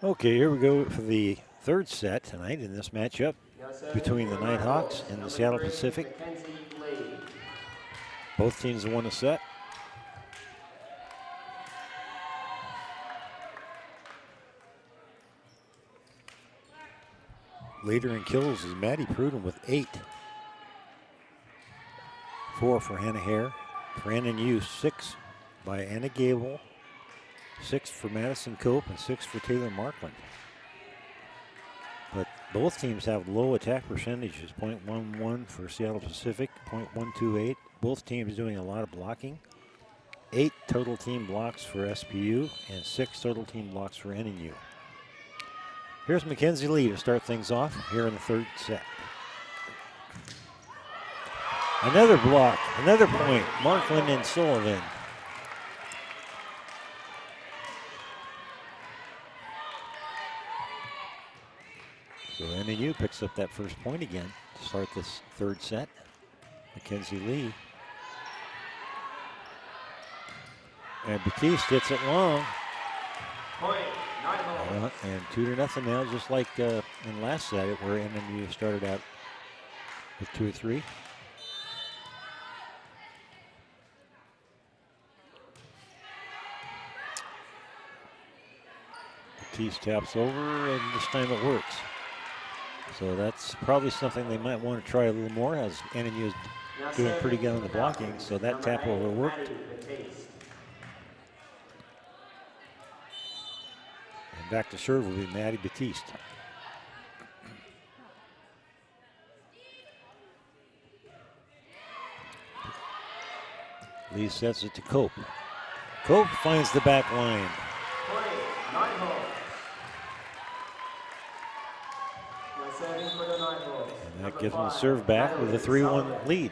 Okay, here we go for the third set tonight in this matchup between the Nighthawks and the Seattle Pacific. Both teams won a set. Leader in kills is Maddie Pruden with 8. 4 for Hannah Hare. For NNU, 6 by Anna Gable. 6 for Madison Cope and 6 for Taylor Markland. But both teams have low attack percentages, .11 for Seattle Pacific, .128. Both teams doing a lot of blocking. 8 total team blocks for SPU and 6 total team blocks for NNU. Here's Mackenzie Lee to start things off here in the third set. Another block, another point, Markland and Sullivan. So NNU picks up that first point again to start this third set. Mackenzie Lee. And Batiste hits it long. And 2-0 now, just like in last set where NNU started out with 2 or 3. Batiste taps over, and this time it works. So that's probably something they might want to try a little more, as NNU is doing pretty good on the blocking, so that tap over worked. And back to serve will be Maddie Batiste. Lee sets it to Cope. Cope finds the back line. And that gives them the serve back with a 3-1 lead.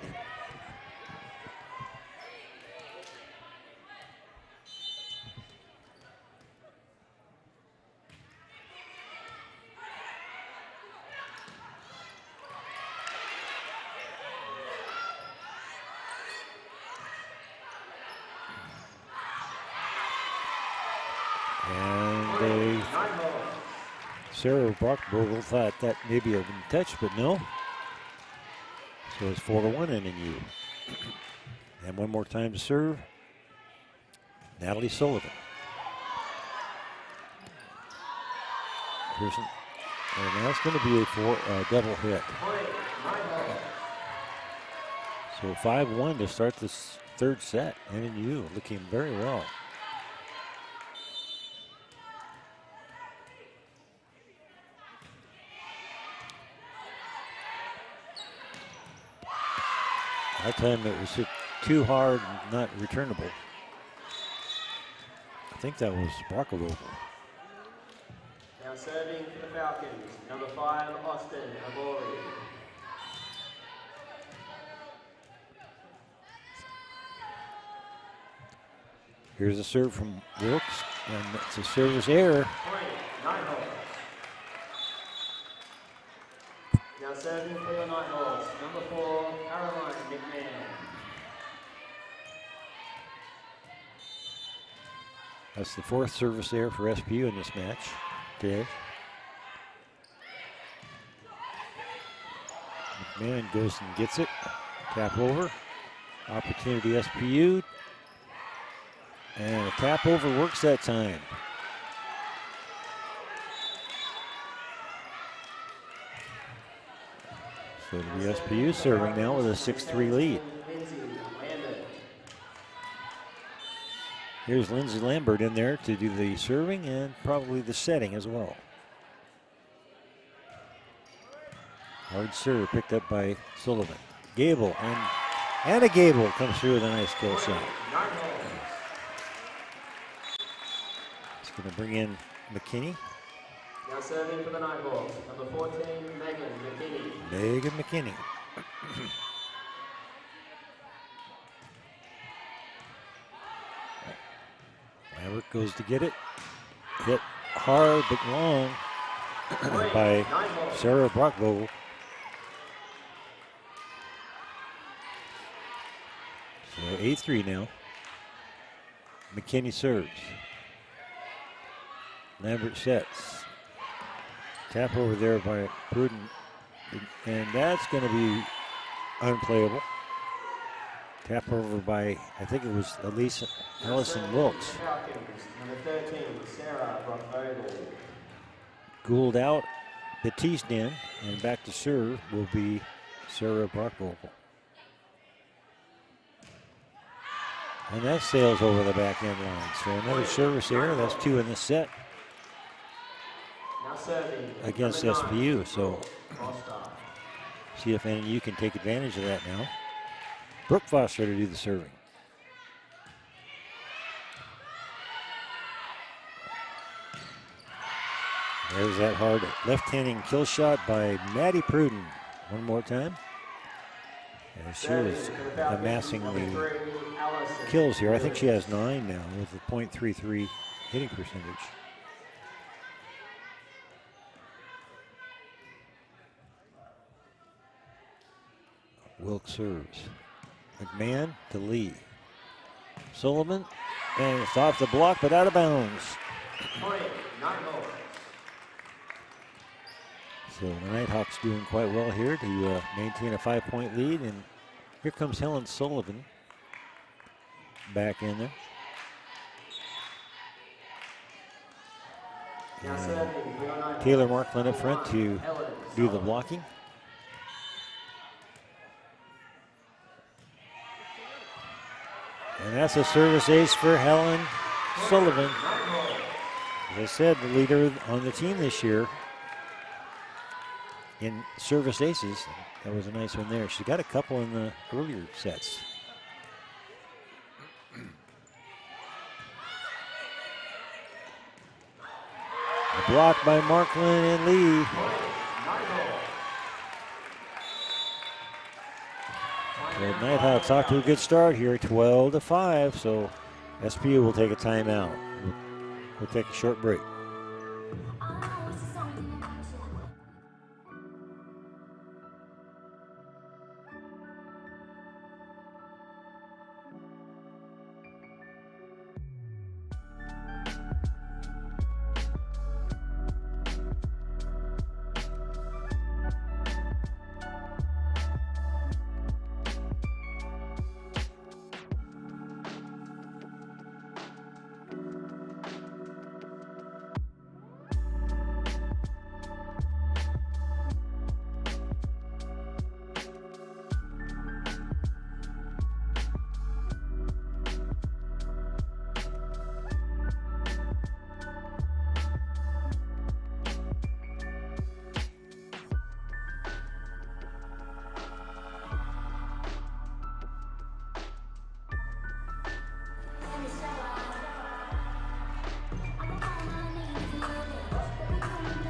Sarah Brockbogle thought that maybe had been touched, but no. So it's 4-1 NNU. And one more time to serve, Natalie Sullivan. And now it's going to be a double hit. So 5-1 to start this third set. NNU looking very well. That time it was hit too hard, not returnable. I think that was Brockavogle. Now serving for the Falcons, number 5, Austin Abori. Here's a serve from Wilkes, and it's a service error. Now serving for the Nighthawks, number 4, Caroline McMahon. That's the 4th service error for SPU in this match today. McMahon goes and gets it. Tap over. Opportunity SPU. And a tap over works that time. So the SPU serving now with a 6-3 lead. Here's Lindsay Lambert in there to do the serving and probably the setting as well. Hard serve picked up by Sullivan. Gable, and Anna Gable comes through with a nice kill shot. It's going to bring in McKinney. Now serving for the Nighthawks, number 14, Megan McKinney. Megan McKinney. Lambert goes to get it. Hit hard but long by Sarah Brockvogel. So 8-3 now. McKinney serves. Lambert sets. Tap over there by Pruden, and that's going to be unplayable. Tap over by, I think it was Elisa Allison Wilkes. Falcons, number 13, Sarah Brock-Vogel. Gould out, Batiste in, and back to serve will be Sarah Brockvogel. And that sails over the back end line. So another service error. That's 2 in the set Now serving against number 9, SPU. So Foster. see if NNU can take advantage of that now. Brooke Foster to do the serving. There's that hard left-handing kill shot by Maddie Pruden. One more time. And she is amassing the kills here. I think she has 9 now with a .33 hitting percentage. Wilkes serves. McMahon to Lee. Sullivan, and it's off the block, but out of bounds. So the Nighthawks doing quite well here to maintain a 5-point lead, and here comes Helen Sullivan back in there. And Taylor Markland up front to do the blocking. And that's a service ace for Helen Sullivan. As I said, the leader on the team this year in service aces. That was a nice one there. She got a couple in the earlier sets. A block by Markland and Lee. The Nighthawks off to a good start here, 12-5. So SPU will take a timeout. We'll take a short break.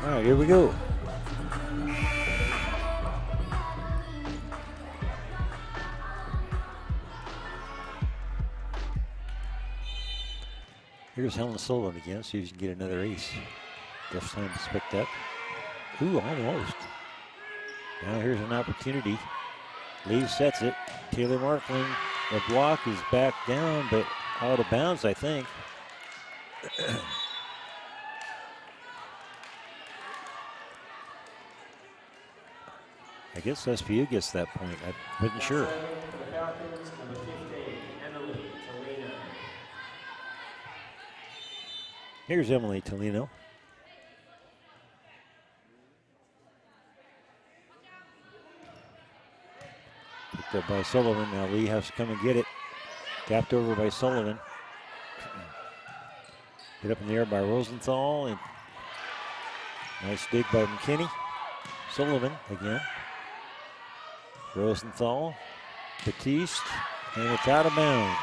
All right, here we go. Here's Helen Sullivan again, see if she can get another ace. This time it's picked up. Ooh, almost. Now here's an opportunity. Lee sets it. Taylor Markland, the block is back down, but out of bounds, I think. I guess SPU gets that point. I wasn't sure. Here's Emily Tolino. Picked up by Sullivan. Now Lee has to come and get it. Tapped over by Sullivan. Hit up in the air by Rosenthal. And nice dig by McKinney. Sullivan again. Rosenthal, Batiste, and it's out of bounds.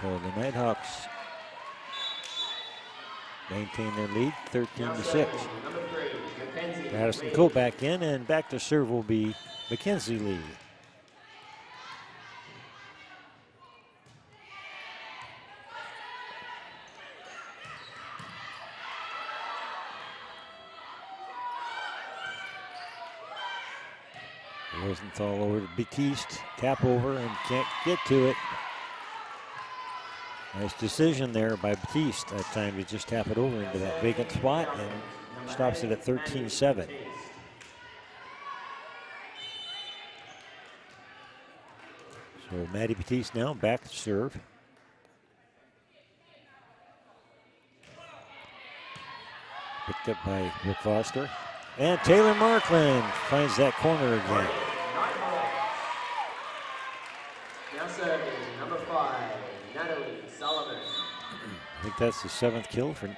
So the Nighthawks maintain their lead, 13-6. Madison Coe back in, and back to serve will be Mackenzie Lee. Rosenthal over to Batiste, tap over and can't get to it. Nice decision there by Batiste that time to just tap it over into that vacant spot and stops it at 13-7. So Maddie Batiste now back to serve. Picked up by Rick Foster. And Taylor Markland finds that corner again. Now serving number 5, Natalie Sullivan. I think that's the 7th kill for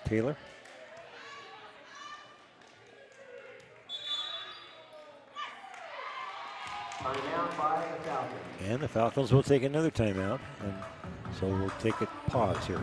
Taylor. Timeout by the Falcons. And the Falcons will take another timeout, and so we'll take a pause here.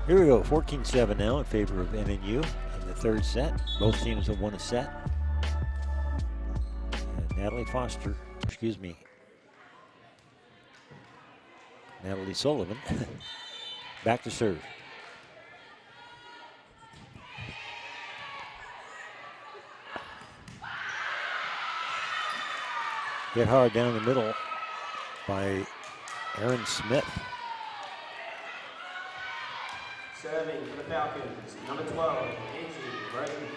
Here we go, 14-7 now in favor of NNU in the third set. Both teams have won a set. And Natalie Sullivan back to serve. Hit hard down the middle by Aaron Smith. Serving for the Falcons, number 12, Lindsay Rosenthal.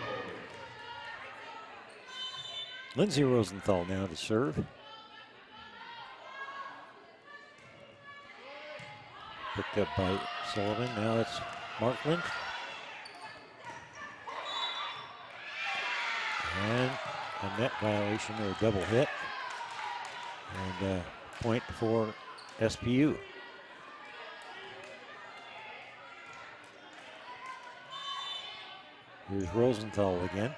Lindsay Rosenthal now to serve. Picked up by Sullivan. Now it's Markland. And a net violation or a double hit. And point for SPU. Here's Rosenthal again.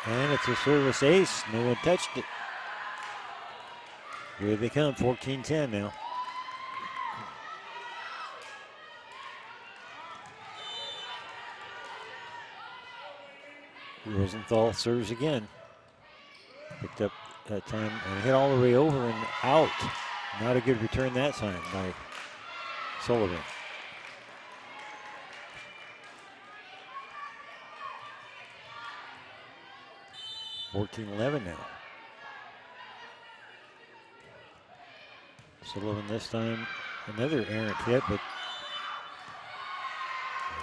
And it's a service ace. No one touched it. Here they come, 14-10 now. Rosenthal serves again. Picked up that time and hit all the way over and out. Not a good return that time by Sullivan. 14-11 now. Sullivan this time, another errant hit, but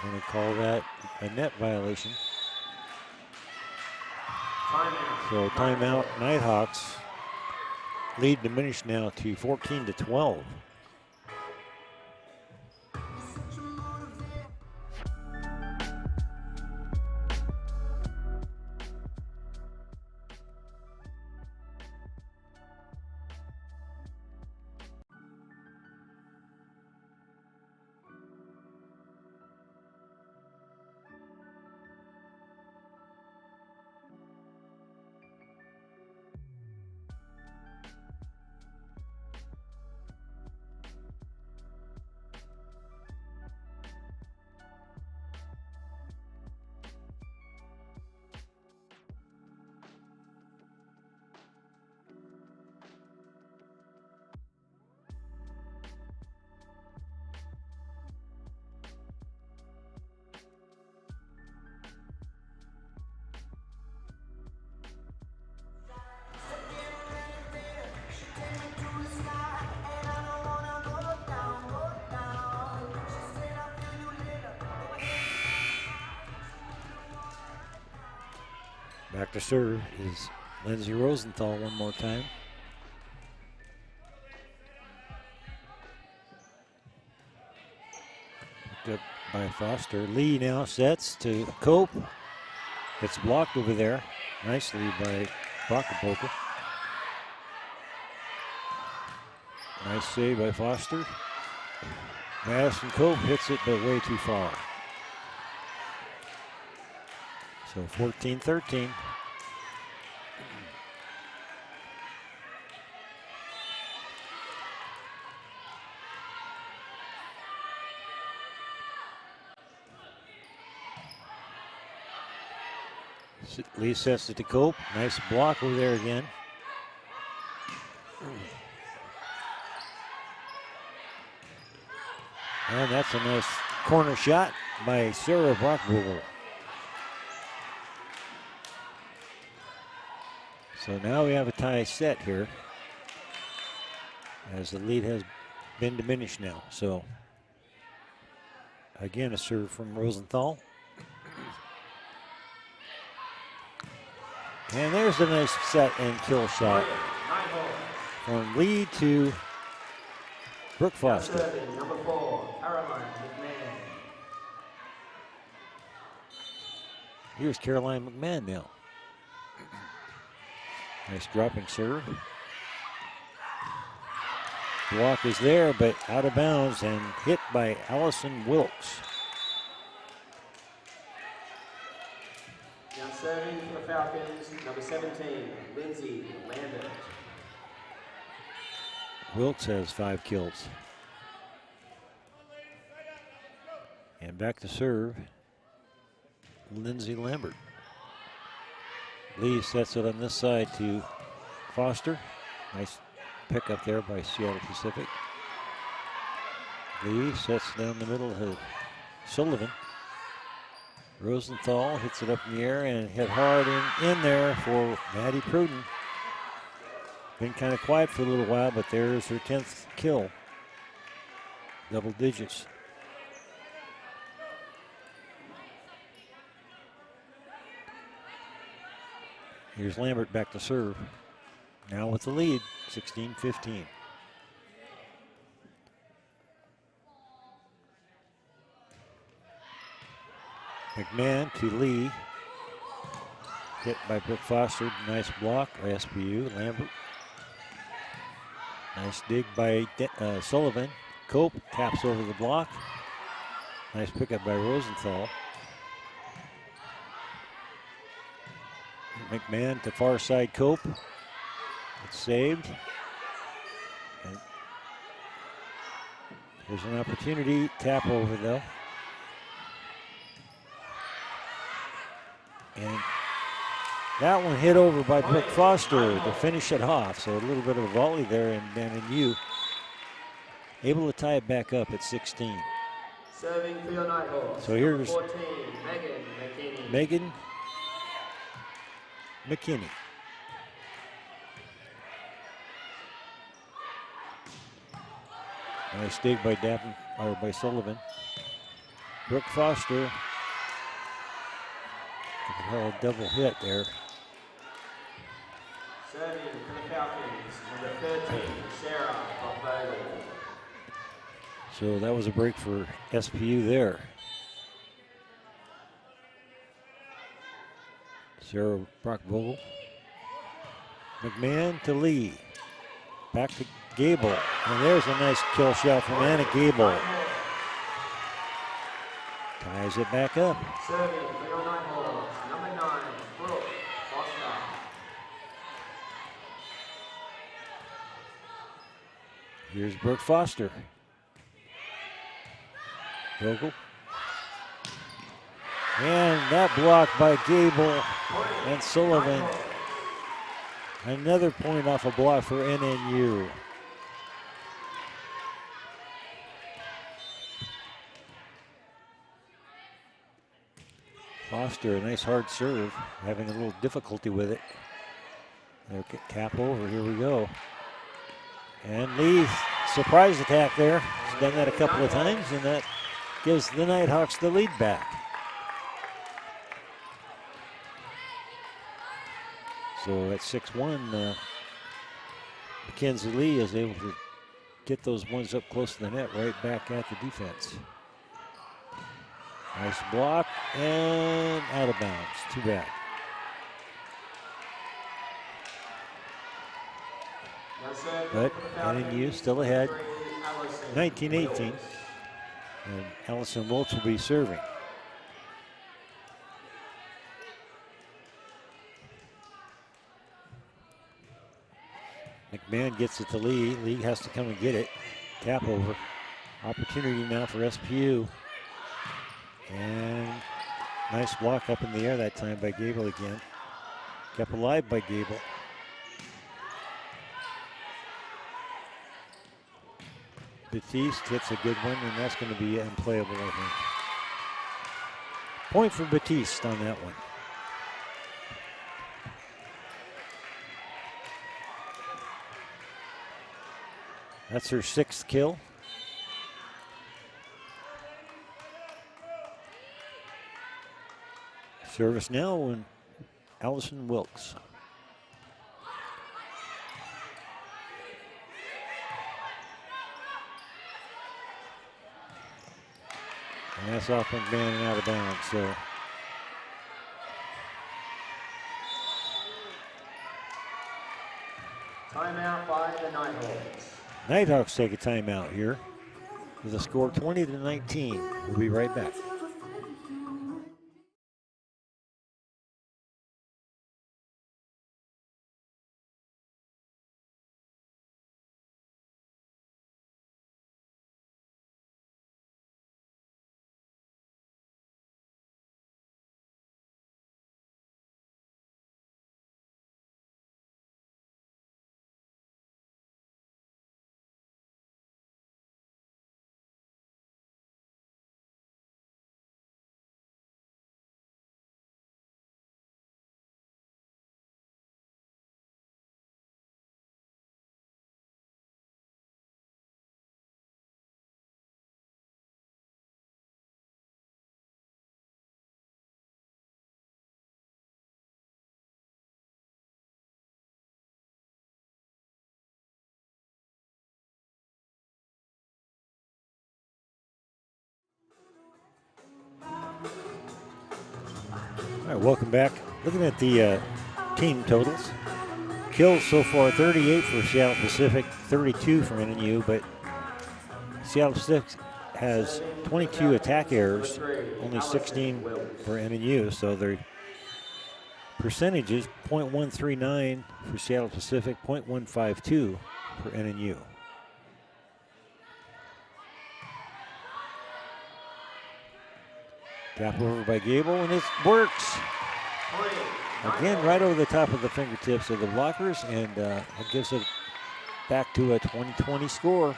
I'm going to call that a net violation. Timeout. So timeout, Nighthawks. Lead diminished now to 14-12. Back to serve is Lindsay Rosenthal one more time. Picked up by Foster. Lee now sets to Cope. It's blocked over there nicely by Brockenboker. Nice save by Foster. Madison Cope hits it, but way too far. So 14-13. Lee sets it to Cope. Nice block over there again. And that's a nice corner shot by Sarah Brockvogel. So now we have a tie set here, as the lead has been diminished now. So again, a serve from Rosenthal. And there's a nice set and kill shot from Lee to Brooke Foster. Number 4, Caroline McMahon. Here's Caroline McMahon now. Nice dropping serve. Block is there, but out of bounds and hit by Allison Wilkes. Now serving for the Falcons, number 17, Lindsay Lambert. Wilkes has 5 kills. And back to serve, Lindsay Lambert. Lee sets it on this side to Foster. Nice pickup there by Seattle Pacific. Lee sets down the middle to Sullivan. Rosenthal hits it up in the air and hit hard in there for Maddie Pruden. Been kind of quiet for a little while, but there's her 10th kill. Double digits. Here's Lambert back to serve. Now with the lead, 16-15. McMahon to Lee. Hit by Brooke Foster. Nice block by SPU. Lambert. Nice dig by Sullivan. Cope taps over the block. Nice pickup by Rosenthal. McMahon to far side Cope. It's saved. And here's an opportunity. Tap over though. And that one hit over by Brooke Foster to finish it off. So a little bit of a volley there, and NNU able to tie it back up at 16. Serving for your Nighthawks. So here's 14, Megan McKinney. Megan McKinney. Nice dig by by Sullivan. Brooke Foster. A double hit there. Serving for the Falcons, number 13, Sarah Brockvogel. So that was a break for SPU there. Sarah Brockvogel. McMahon to Lee. Back to Gable. And there's a nice kill shot from Anna Gable. Ties it back up. Serving for your Nighthawks, number 9, Brooke Foster. Here's Brooke Foster. Vogel. And that block by Gable and Sullivan. Another point off a block for NNU. Foster, a nice hard serve, having a little difficulty with it. They'll get tap over, here we go. And Lee, surprise attack there. He's done that a couple of times, and that gives the Nighthawks the lead back. So at 6-1, Mackenzie Lee is able to get those ones up close to the net, right back at the defense. Nice block and out of bounds. Too bad. But NNU still ahead, 19-18. And Allison Wilkes will be serving. McMahon gets it to Lee. Lee has to come and get it. Tap over. Opportunity now for SPU. And nice block up in the air that time by Gable again. Kept alive by Gable. Batiste hits a good one, and that's going to be unplayable, I think. Point for Batiste on that one. That's her 6th kill. Service now and Allison Wilkes. And that's off McMahon and out of bounds. So timeout by the Nighthawks. Nighthawks take a timeout here with a score 20-19. We'll be right back. All right, welcome back. Looking at the team totals. Kills so far, 38 for Seattle Pacific, 32 for NNU, but Seattle Pacific has 22 attack errors, only 16 for NNU, so their percentages, .139 for Seattle Pacific, .152 for NNU. Tap over by Gable, and it works. Again, right over the top of the fingertips of the blockers, and it gives it back to a 20-20 score.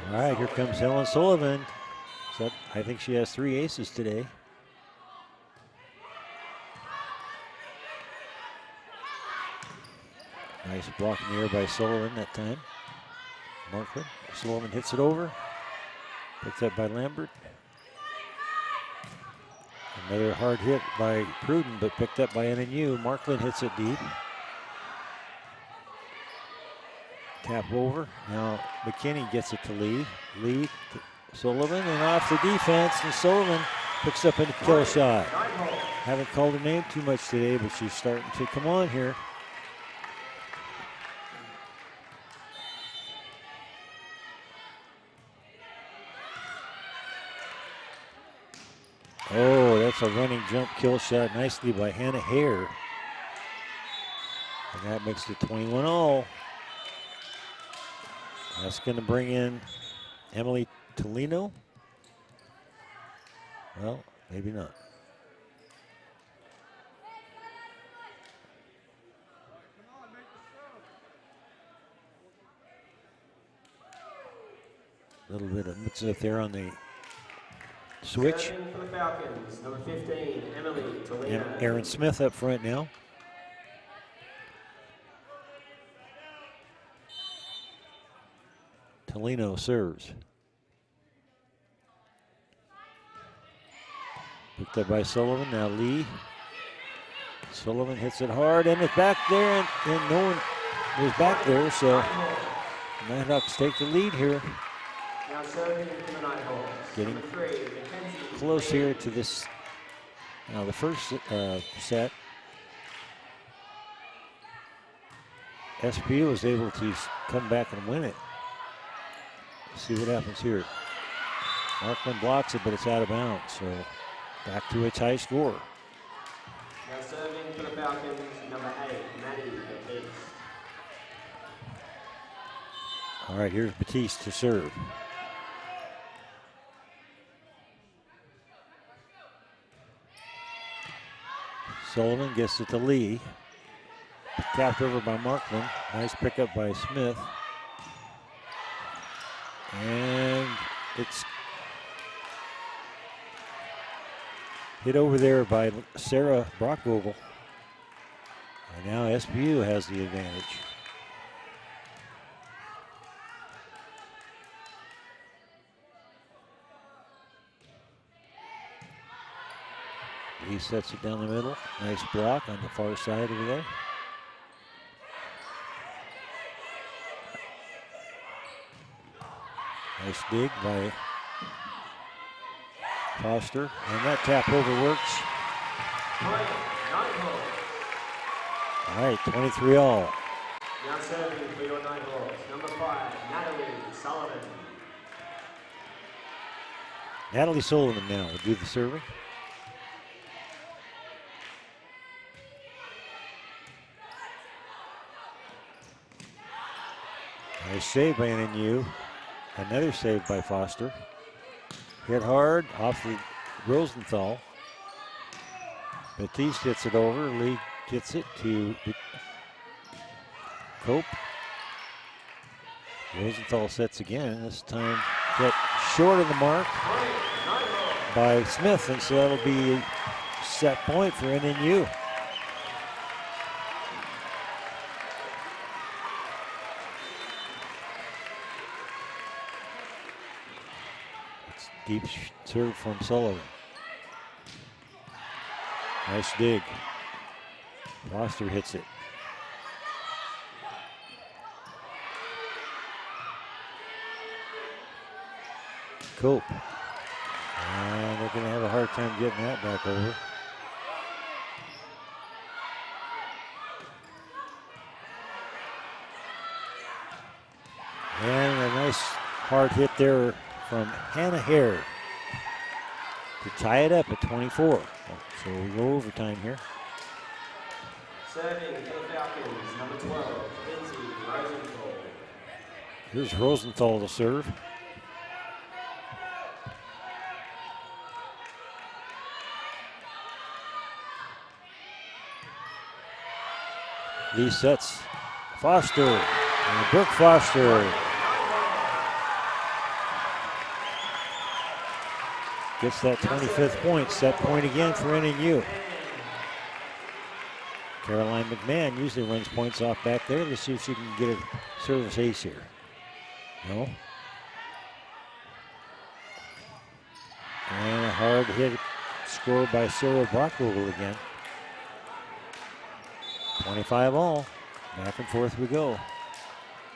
All right, here comes Helen Sullivan. So I think she has 3 aces today. Nice block in the air by Sullivan that time. Markland. Sullivan hits it over. Picked up by Lambert. Another hard hit by Pruden, but picked up by NNU. Markland hits it deep. Tap over. Now McKinney gets it to Lee. Lee to Sullivan, and off the defense, and Sullivan picks up a kill shot. Haven't called her name too much today, but she's starting to come on here. Oh, that's a running jump kill shot nicely by Hannah Hare. And that makes it 21-all. That's going to bring in Emily Tolino. Well, maybe not. A little bit of mix up there on the switch. For the Falcons, number 15, Emily Tolino. Aaron Smith up front now. Tolino serves. Picked up by Sullivan, now Lee. Sullivan hits it hard, and it's back there, and no one was back there, so Nighthawks take the lead here. Now serving for the Nighthawks. Getting Number 3, Mackenzie close Lee. here to this. Now the first set, SP was able to come back and win it. See what happens here. Markman blocks it, but it's out of bounds, so back to a tie score. Now serving for the Falcons, number 8, Maddie Batiste. All right, here's Batiste to serve. Sullivan gets it to Lee. Tapped over by Markman. Nice pickup by Smith. And it's hit over there by Sarah Brockvogel. And now SBU has the advantage. He sets it down the middle. Nice block on the far side over there. Nice dig by Foster. And that tap over works. All right, 23 all. Now serving for your Nighthawks, number 5, Natalie Sullivan. Natalie Sullivan now will do the serving. Nice save by NNU. Another save by Foster. Hit hard off the Rosenthal. Batiste gets it over. Lee gets it to Cope. Rosenthal sets again. This time hit short of the mark by Smith, and so that'll be a set point for NNU. Deep serve from Sullivan. Nice dig. Foster hits it. Cope. And they're going to have a hard time getting that back over. And a nice hard hit there from Hannah Hare to tie it up at 24. So we go overtime here. Serving for the Falcons, number 12, Lindsay Rosenthal. Here's Rosenthal to serve. Lee sets Foster, and Brooke Foster gets that 25th point, set point again for NNU. Caroline McMahon usually runs points off back there. Let's see if she can get a service ace here. No. And a hard hit score by Sarah Brockvogel again. 25 all. Back and forth we go.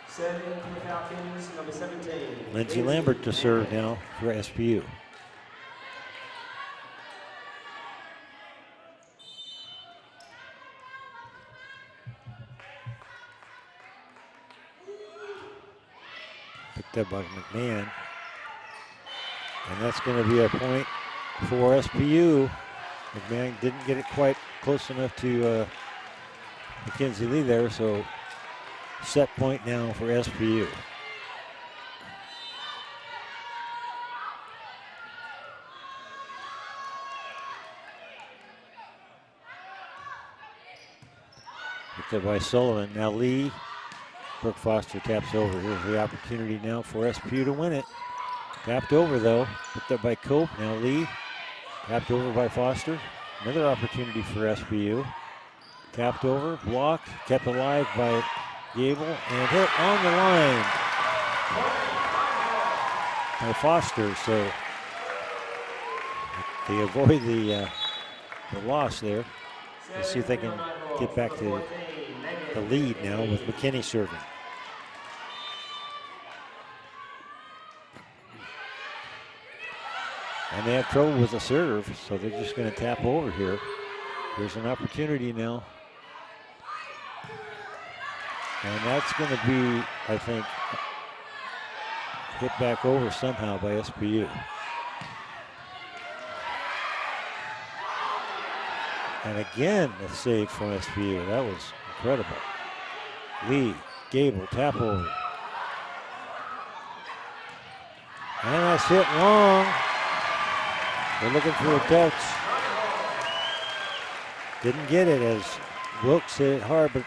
Serving for the Falcons, number 17. Lindsay Lambert to serve now for SPU. Picked up by McMahon. And that's going to be a point for SPU. McMahon didn't get it quite close enough to Mackenzie Lee there, so set point now for SPU. Picked up by Sullivan. Now Lee. Brooke Foster taps over. Here's the opportunity now for SPU to win it. Tapped over though. Picked up by Cope. Now Lee. Tapped over by Foster. Another opportunity for SPU. Tapped over, blocked, kept alive by Gable, and hit on the line by Foster. So They avoid the loss there. Let's see if they can get back to the lead now with McKinney serving. And they have trouble with the serve, so they're just going to tap over here. There's an opportunity now. And that's going to be, I think, hit back over somehow by SPU. And again, a save from SPU. That was incredible. Lee, Gable, tap over. And that's hit long. They're looking for a touch. Didn't get it as Wilkes hit it hard, but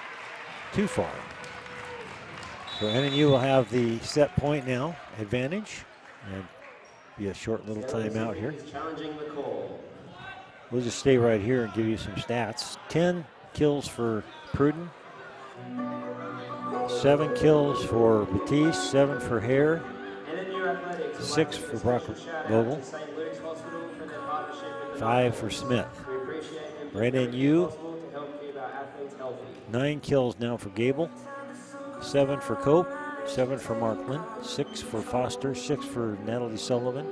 too far. So NNU will have the set point now, advantage, and be a short little timeout here. We'll just stay right here and give you some stats. 10 kills for Pruden, 7 kills for Batiste, 7 for Hare, 6 for Brock Vogel, 5 for Smith. For NNU, 9 kills now for Gable, 7 for Cope, 7 for Markland, 6 for Foster, 6 for Natalie Sullivan,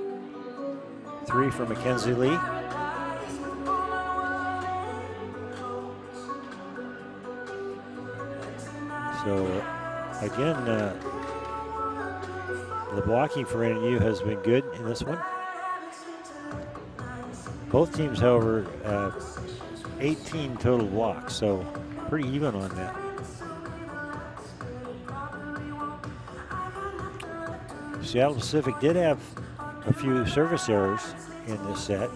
3 for Mackenzie Lee. So again, the blocking for NNU has been good in this one. Both teams, however, 18 total blocks, so pretty even on that. Seattle Pacific did have a few service errors in this set.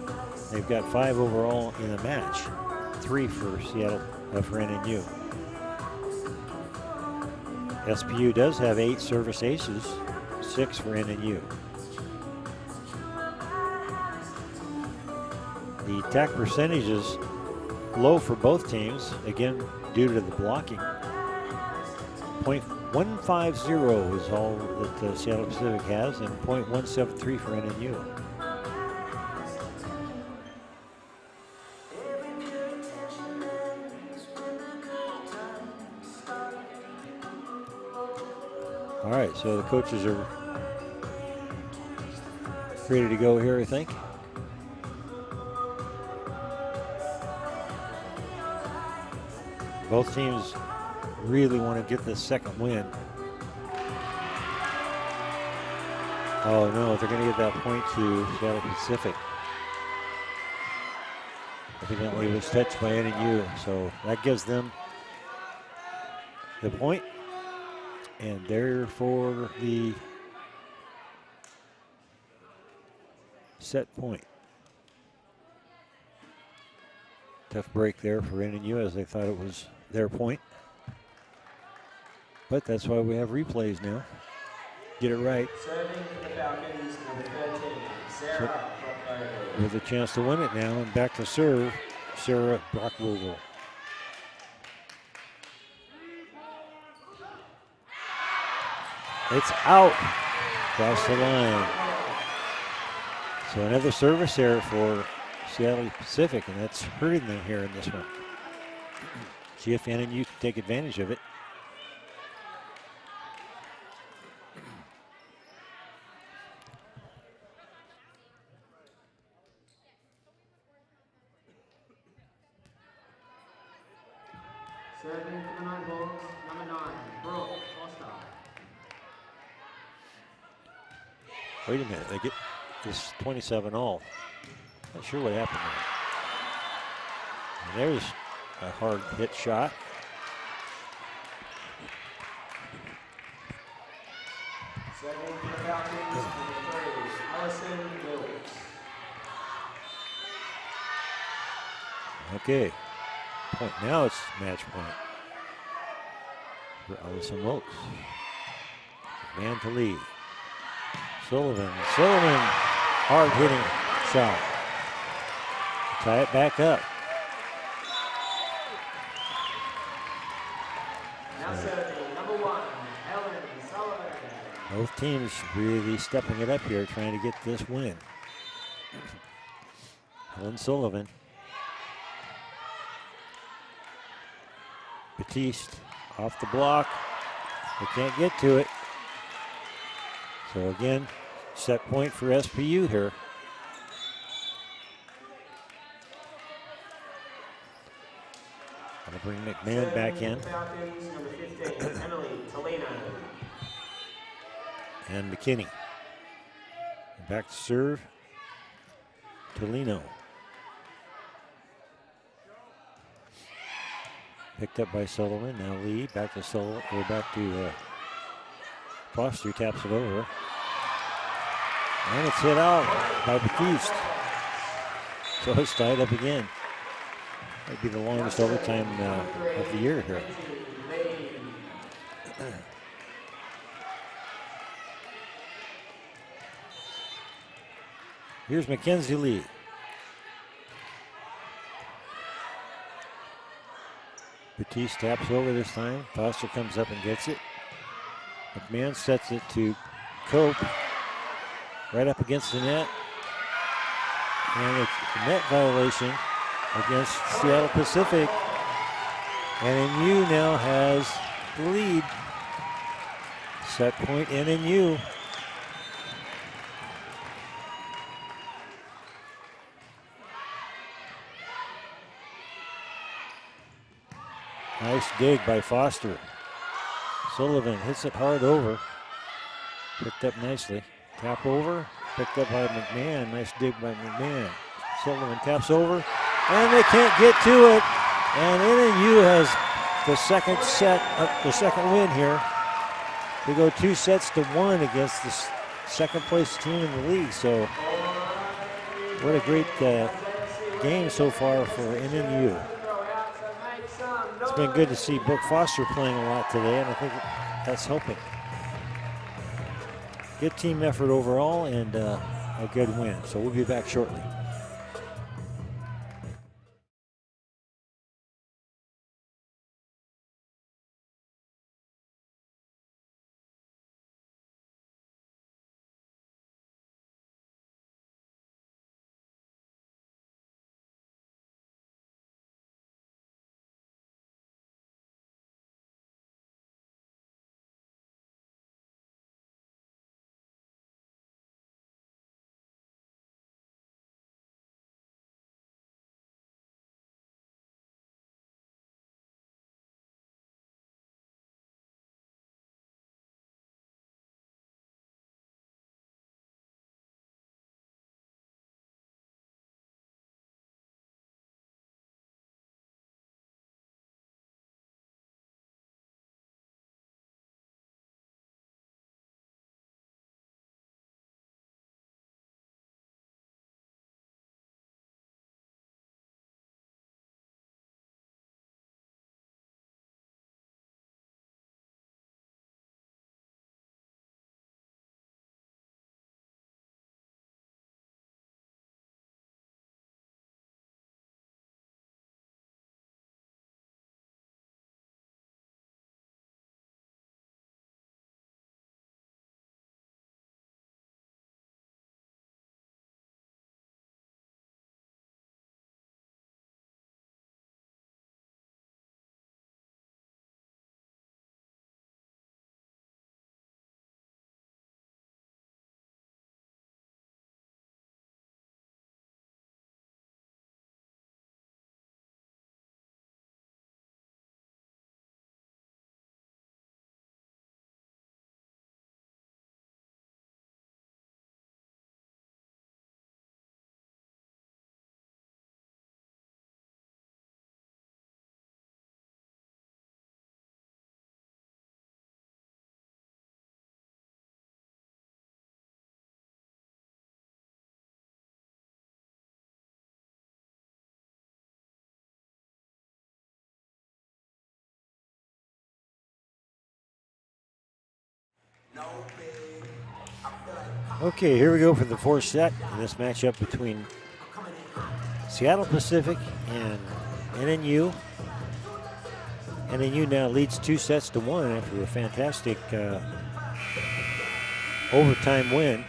They've got 5 overall in the match, 3 for Seattle, for NNU. SPU does have 8 service aces, 6 for NNU. The attack percentage is low for both teams, again, due to the blocking. .150 is all that Seattle Pacific has, and .173 for NNU. All right, so the coaches are ready to go here, I think. Both teams really want to get this second win. Oh no, they're going to get that point to Seattle Pacific. Evidently it was touched by NNU, so that gives them the point. And there for the set point. Tough break there for NNU as they thought it was their point. But that's why we have replays now. Get it right. Serving for the Falcons, number 13, Sarah Brockvogel. With a chance to win it now, and back to serve, Sarah Brockvogel. It's out across the line. So another service error for Seattle Pacific, and that's hurting them here in this one. See if NNU can take advantage of it. Serving for the 9 balls, number 9, Brooke Foster. Wait a minute, they get this 27 all. Not sure what happened there. And there's a hard hit shot. Serving for the Falcons, number 3, Allison Wilkes. Okay, point now, it's match point for Allison Wilkes. Man to lead. Sullivan, hard hitting shot. Tie it back up. Now serving, number 1, Helen Sullivan. Both teams really stepping it up here, trying to get this win. Helen Sullivan. Batiste off the block. They can't get to it. So again, set point for SPU here. Gonna bring McMahon back in. Falcons, number 15, Emily Tolino. And McKinney. Back to serve. Tolino. Picked up by Sullivan. Now Lee. Back to Sullivan. Or back to Foster. Taps it over. And it's hit out by Batiste. So it's tied up again. Might be the longest overtime of the year here. Here's Mackenzie Lee. Batiste taps over this time. Foster comes up and gets it. McMahon sets it to Cope. Right up against the net. And it's a net violation against Seattle Pacific. NNU now has the lead. Set point NNU. Nice dig by Foster. Sullivan hits it hard over. Picked up nicely. Tap over. Picked up by McMahon. Nice dig by McMahon. Sullivan taps over. And they can't get to it. And NNU has the second set, the second win here. They go 2-1 against the second place team in the league. So what a great game so far for NNU. It's been good to see Brooke Foster playing a lot today, and I think that's helping. Good team effort overall and a good win. So we'll be back shortly. Okay, here we go for the fourth set in this matchup between Seattle Pacific and NNU. NNU now leads 2-1 after a fantastic overtime win.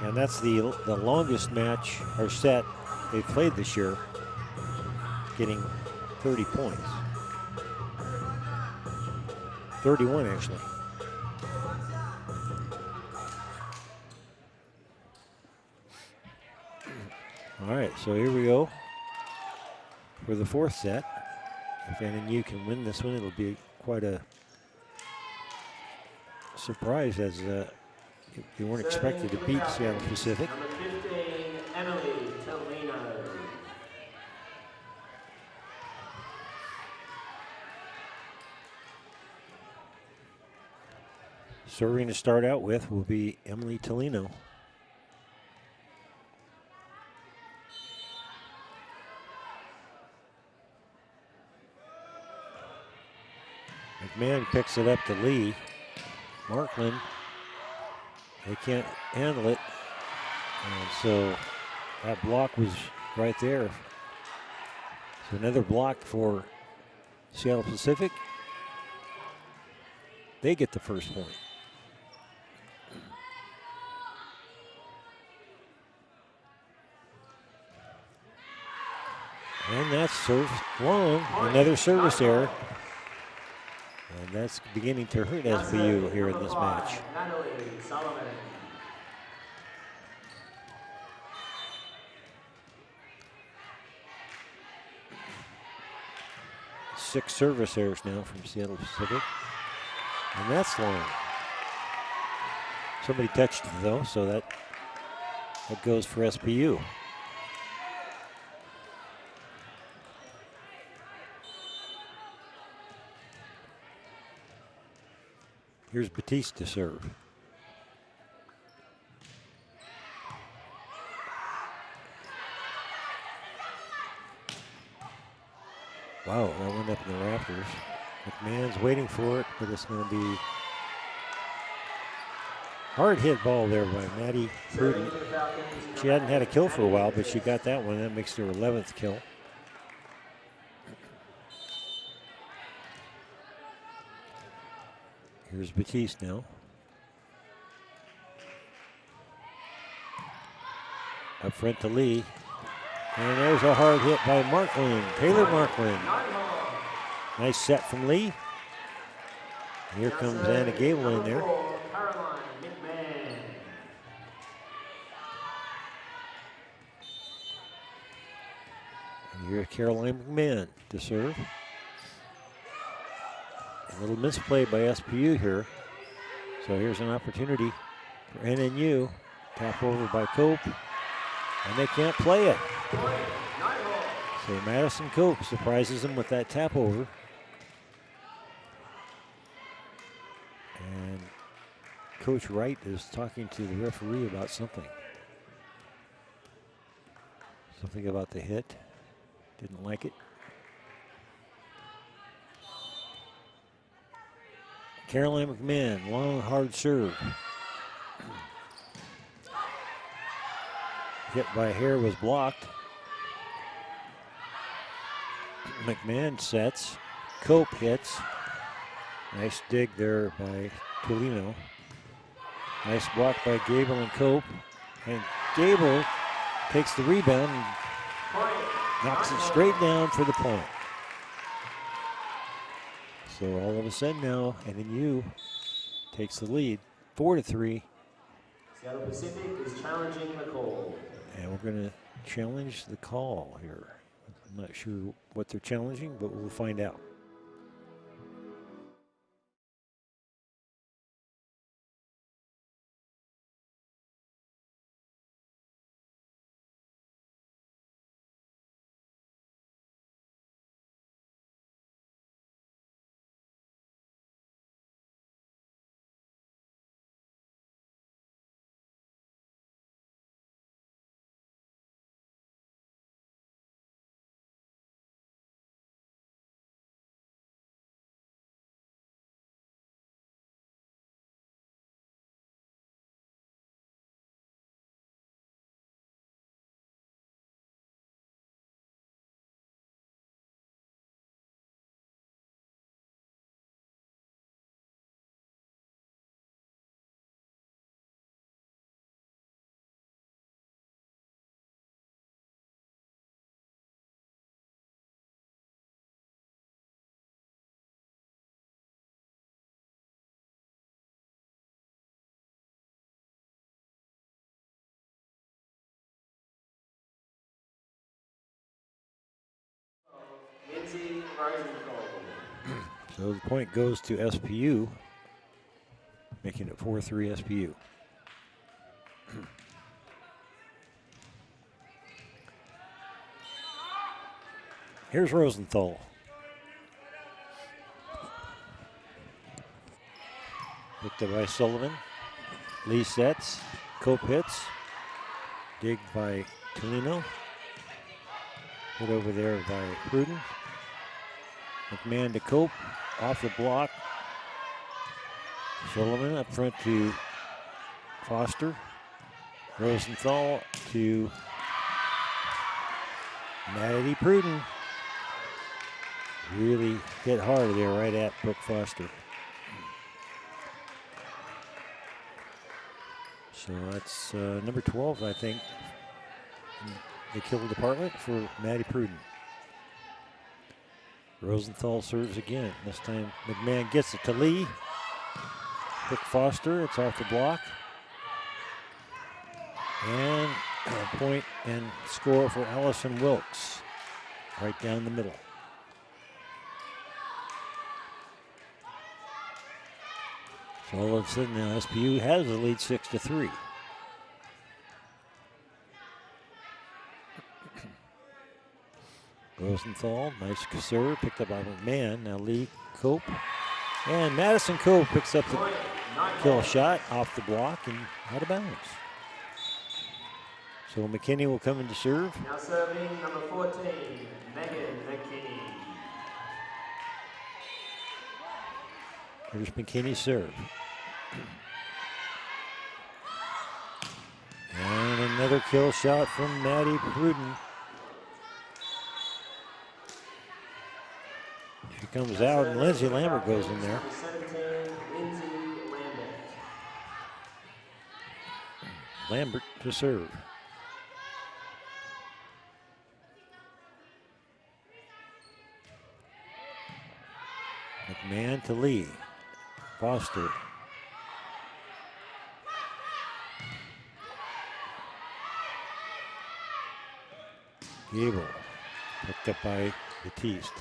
And And that's the longest match or set they've played this year, getting 30 points. 31 actually. All right, so here we go for the fourth set. If NNU can win this one, it'll be quite a surprise, as they weren't expected to beat Seattle Pacific. Number 15, Emily Tolino. Serving to start out with will be Emily Tolino. McMahon picks it up to Lee. Markland, they can't handle it. And so that block was right there. So another block for Seattle Pacific. They get the first point. And that's serve long, another service error. And that's beginning to hurt SBU here in this match. Six service errors now from Seattle Pacific. And that's long. Somebody touched it though, so that goes for SBU. Here's Batiste to serve. Wow, that went up in the rafters. McMahon's waiting for it, but it's going to be hard hit ball there by Maddie Pruden. She hadn't had a kill for a while, but she got that one. That makes her 11th kill. Here's Batiste now. Up front to Lee. And there's a hard hit by Markland, Taylor Markland. Nice set from Lee. Here comes Anna Gable in there. And here's Caroline McMahon to serve. A little misplay by SPU here. So here's an opportunity for NNU. Tap over by Cope. And they can't play it. So Madison Cope surprises them with that tap over. And Coach Wright is talking to the referee about something. Something about the hit. Didn't like it. Caroline McMahon, long, hard serve. Hit by Hare was blocked. McMahon sets. Cope hits. Nice dig there by Tolino. Nice block by Gable and Cope. And Gable takes the rebound and knocks it straight down for the point. So all of a sudden now, NNU takes the lead, 4-3. Seattle Pacific is challenging the call. And we're going to challenge the call here. I'm not sure what they're challenging, but we'll find out. Rosenthal. So the point goes to SPU, making it 4-3 SPU. Here's Rosenthal. Picked up by Sullivan. Lee sets. Cope hits. Dig by Tolino. Hit over there by Pruden. McMahon to Cope. Off the block. Sullivan up front to Foster. Rosenthal to Maddie Pruden. Really hit hard there right at Brooke Foster. So that's number 12, I think, in the kill department for Maddie Pruden. Rosenthal serves again. This time McMahon gets it to Lee. Brooke Foster, it's off the block. And a point and score for Allison Wilkes, right down the middle. So all of a sudden now SPU has the lead 6-3. Rosenthal, nice serve, picked up by McMahon. Now Lee, Cope, and Madison Cope picks up the kill shot off the block and out of bounds. So McKinney will come in to serve. Now serving number 14, Megan McKinney. Here's McKinney's serve. And another kill shot from Maddie Pruden. She comes out and Lindsay Lambert goes in there. 17, Lindsay Lambert. Lambert to serve. McMahon to Lee. Foster. Gable. Picked up by Batiste.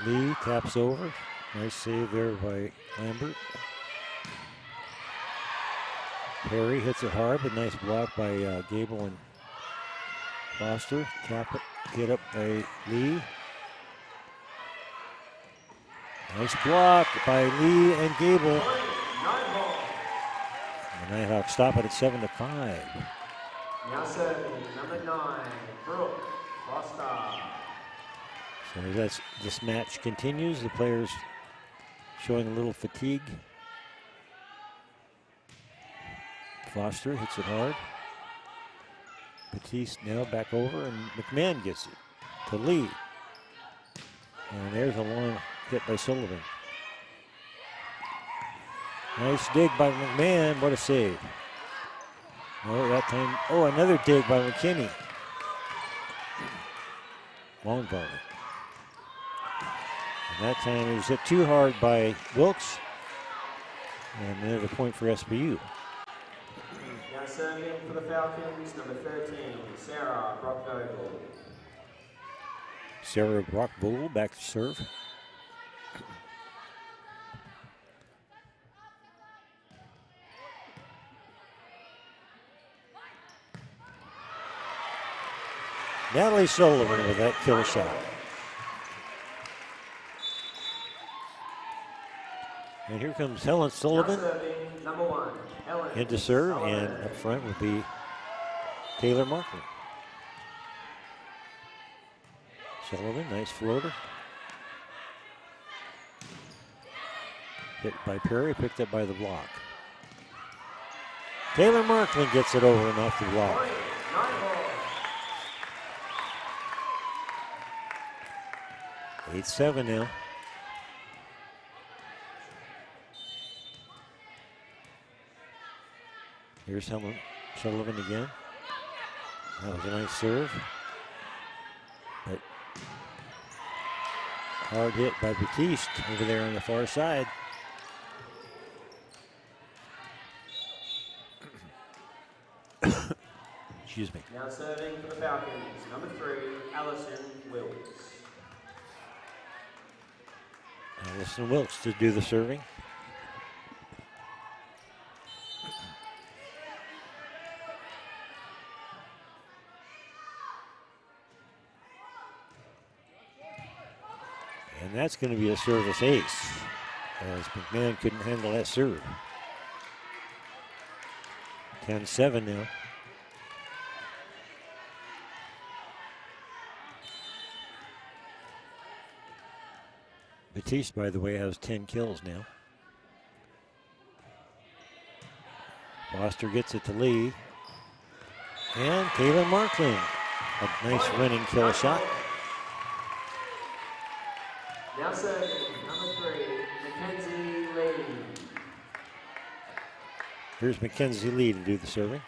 Lee taps over. Nice save there by Lambert. Perry hits it hard, but nice block by Gable and Foster. Tap it, hit up by Lee. Nice block by Lee and Gable. The Nighthawks stop it at 7-5. Now serving number 9, Brooke Foster. So this match continues. The players showing a little fatigue. Foster hits it hard. Batiste now back over, and McMahon gets it to Lee. And there's a long hit by Sullivan. Nice dig by McMahon. What a save. Oh, that time. Oh, another dig by McKinney. Long volley. And that time it was hit too hard by Wilkes. And another point for SPU. Now serving for the Falcons, number 13, Sarah Brockvogel. Sarah Brockvogel back to serve. Natalie Sullivan with that kill shot. And here comes Helen Sullivan Number 1, Helen in to serve, Sullivan. and up front would be Taylor Markman. Sullivan, nice floater. Hit by Perry, picked up by the block. Taylor Markman gets it over and off the block. 8-7 now. Here's Helen Sullivan again. That was a nice serve. But hard hit by Batiste over there on the far side. Excuse me. Now serving for the Falcons, number 3, Alison Wilkes. Allison Wilkes to do the serving. And that's going to be a service ace, as McMahon couldn't handle that serve. 10-7 now. Batiste, by the way, has 10 kills now. Foster gets it to Lee. And Kayla Markland, a nice winning kill shot. Now serving, number 3, Mackenzie Lee. Here's Mackenzie Lee to do the serving.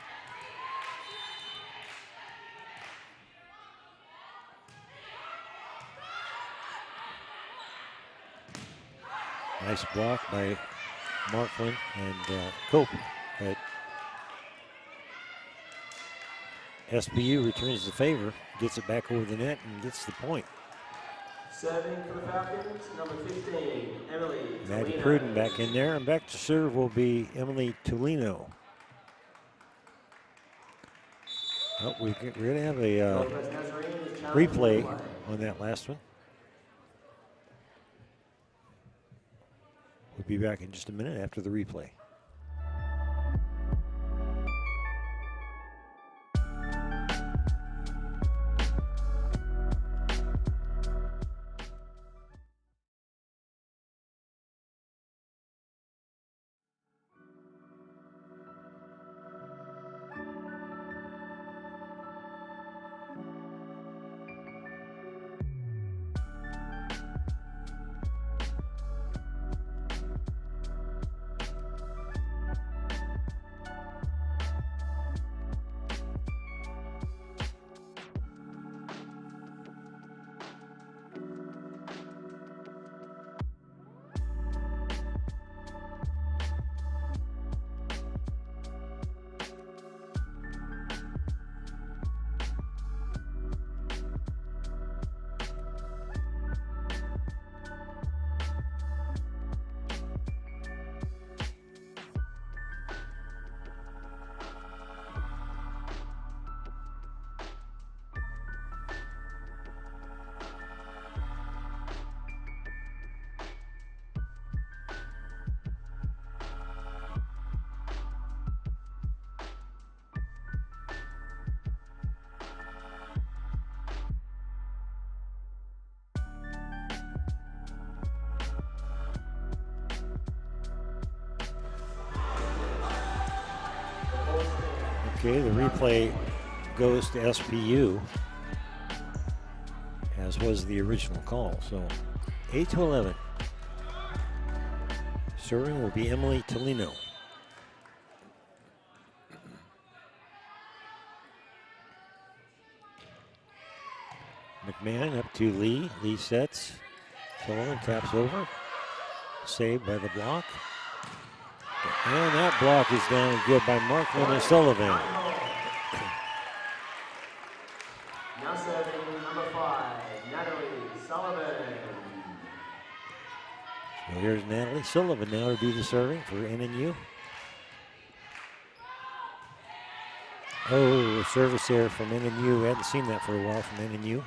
Nice block by Markland and Cope, but SBU returns the favor, gets it back over the net, and gets the point. Serving for the Falcons, number 15, Emily Maddie Tolino. Pruden back in there, and back to serve will be Emily Tolino. Oh, we're going to have a Northwest Nazarene is challenged replay for play. on that last one. We'll be back in just a minute after the replay. Okay, the replay goes to SPU, as was the original call. So 8-11. Serving will be Emily Tolino. McMahon up to Lee. Lee sets. Sullivan taps over. Saved by the block. And that block is down good by Markland and Sullivan. Now serving number 5, Natalie Sullivan. So here's Natalie Sullivan now to do the serving for NNU. Oh, a service there from NNU. We hadn't seen that for a while from NNU.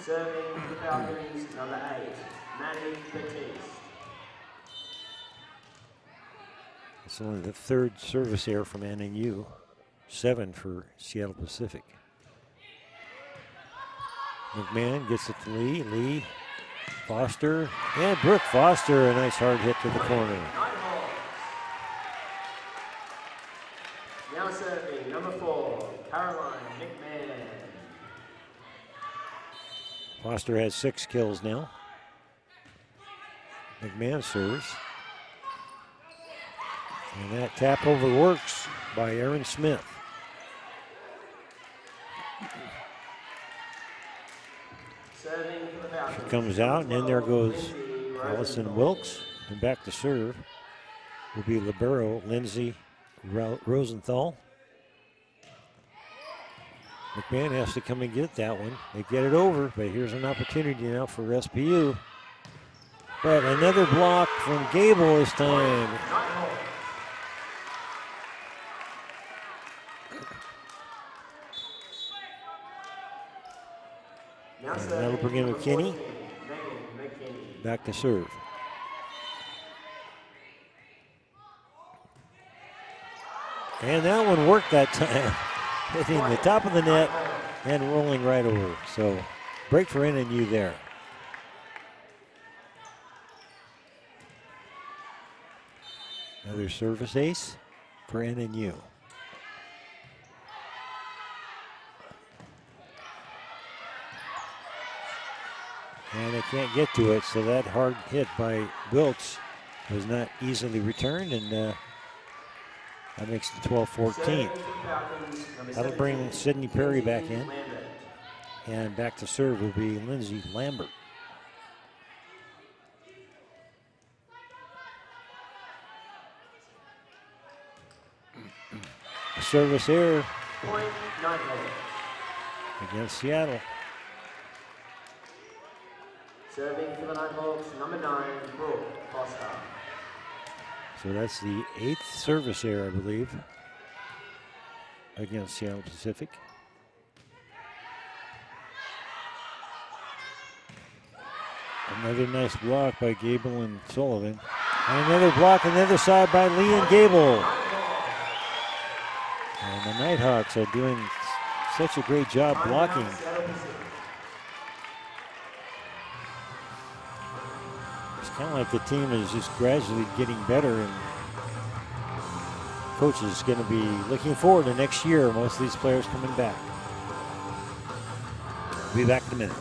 Serving for the Falcons, number 8, Maddie Batiste. It's only the third service error from NNU. 7 for Seattle Pacific. McMahon gets it to Lee. Lee, Foster, and Brooke Foster, a nice hard hit to the corner. Now serving number 4, Caroline McMahon. Foster has 6 kills now. McMahon serves. And that tap over works by Erin Smith. Serving for the Falcons. She comes out, and then there goes Allison Wilkes. And back to serve will be libero Lindsay Rosenthal. McMahon has to come and get that one. They get it over, but here's an opportunity now for SPU. But another block from Gable this time. And that'll bring in McKinney. Back to serve. And that one worked that time. Hitting the top of the net and rolling right over. So break for NNU there. Another service ace for NNU. And they can't get to it, so that hard hit by Wilkes was not easily returned, and that makes it 12-14. That'll bring Sydney Perry back in, and back to serve will be Lindsay Lambert. Service error against Seattle. Serving for the Nighthawks, number 9, Brooke Foster. So that's the 8th service error, I believe, against Seattle Pacific. Another nice block by Gable and Sullivan. And another block on the other side by Lee and Gable. And the Nighthawks are doing such a great job blocking. It's kind of like the team is just gradually getting better, and coach is going to be looking forward to next year, most of these players coming back. We'll be back in a minute.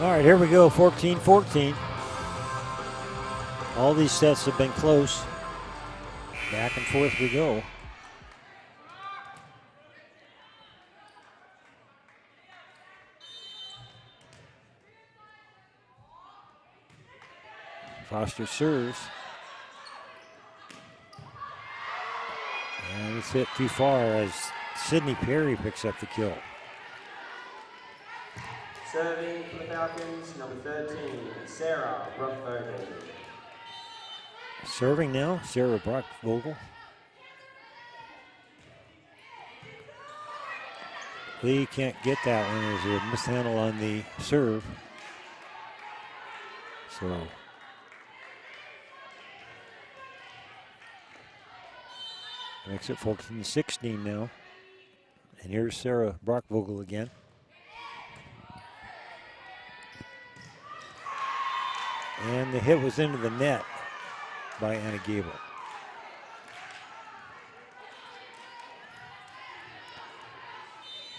All right, here we go, 14-14. All these sets have been close. Back and forth we go. Foster serves. And it's hit too far as Sydney Perry picks up the kill. Serving for the Falcons, number 13, Sarah Brockvogel. Serving now, Sarah Brockvogel. Lee can't get that one. There's a mishandle on the serve. So makes it 14-16 now. And here's Sarah Brockvogel again. And the hit was into the net by Anna Gable.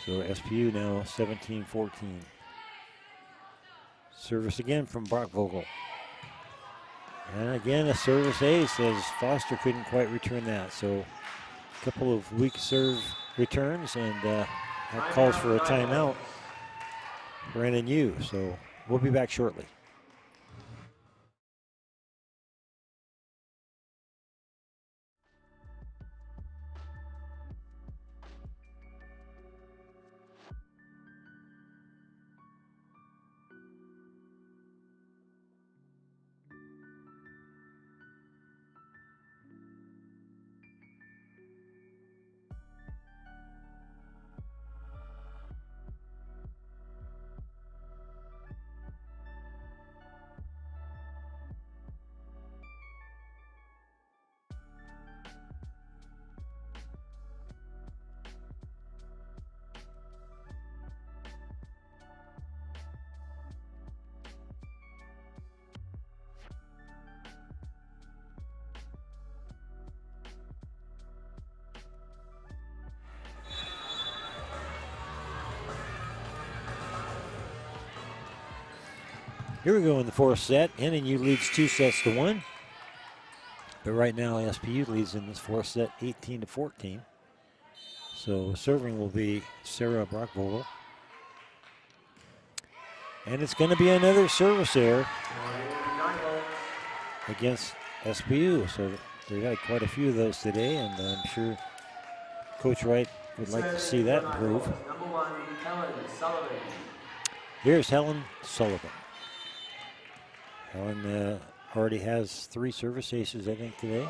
So SPU now 17-14. Service again from Brockvogel. And again, a service ace as Foster couldn't quite return that. So a couple of weak serve returns, and that calls for a timeout for NNU. So we'll be back shortly. Here we go in the fourth set. NNU leads 2-1. But right now, SPU leads in this fourth set 18-14. So serving will be Sarah Brockvogel. And it's going to be another service error against SPU. So they got quite a few of those today, and I'm sure Coach Wright would like to see that improve. Number 1, Helen Sullivan. Here's Helen Sullivan. Helen already has 3 service aces, I think, today.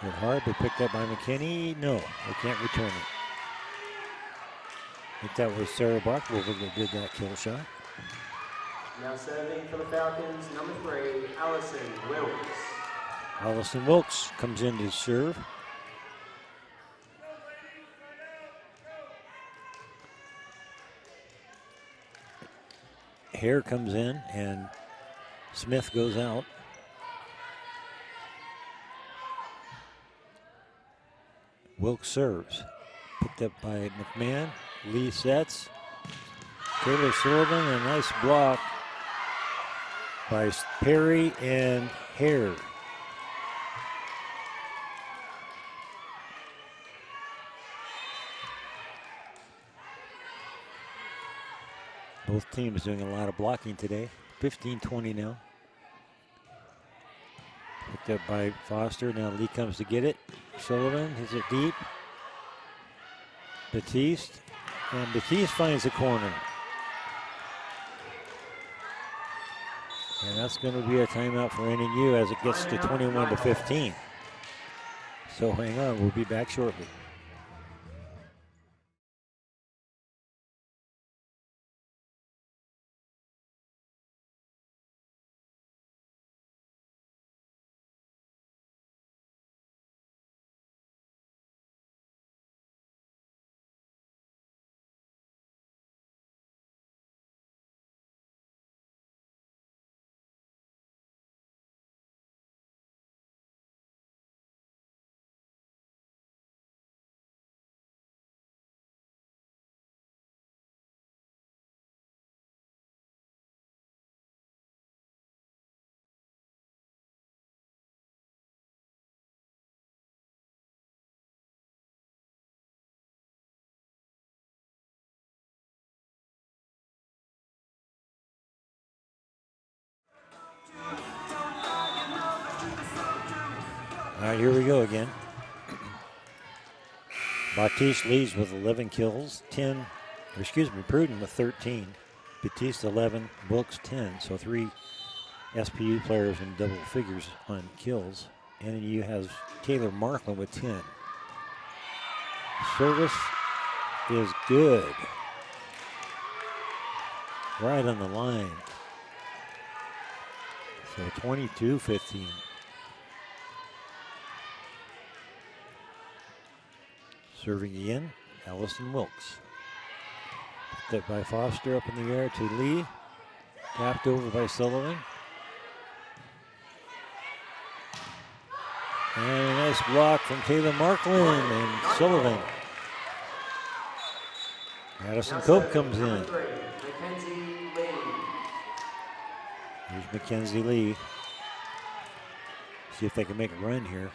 Hit hard, but picked up by McKinney. No, they can't return it. I think that was Sarah Brockvogel that did that kill shot. Now serving for the Falcons, number 3, Allison Wilkes. Allison Wilkes comes in to serve. Hare comes in and Smith goes out. Wilkes serves. Picked up by McMahon. Lee sets. Taylor Sullivan, a nice block by Perry and Hare. Both teams doing a lot of blocking today. 15-20 now. Picked up by Foster. Now Lee comes to get it. Sullivan hits it deep. Batiste. And Batiste finds the corner. And that's going to be a timeout for NNU as it gets to 21-15. So hang on, we'll be back shortly. All right, here we go again. Batiste leads with 11 kills, Pruden with 13. Batiste 11, Wilkes 10, so 3 SPU players in double figures on kills. NNU has Taylor Markland with 10. Service is good. Right on the line. So 22-15. Serving again, Allison Wilkes. Picked up by Foster up in the air to Lee. Tapped over by Sullivan. And a nice block from Taylor Markland and Sullivan. Madison Cope comes in. Here's Mackenzie Lee. See if they can make a run here.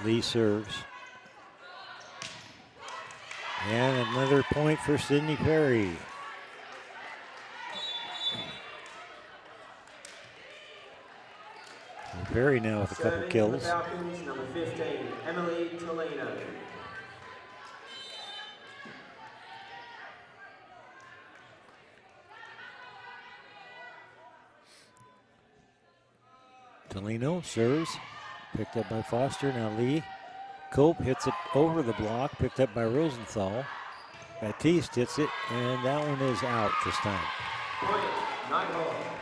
Lee serves. And another point for Sydney Perry. And Perry now with a couple kills. Falcons, number 15, Emily Tolino. Tolino serves. Picked up by Foster, now Lee. Cope hits it over the block, picked up by Rosenthal. Batiste hits it, and that one is out this time. So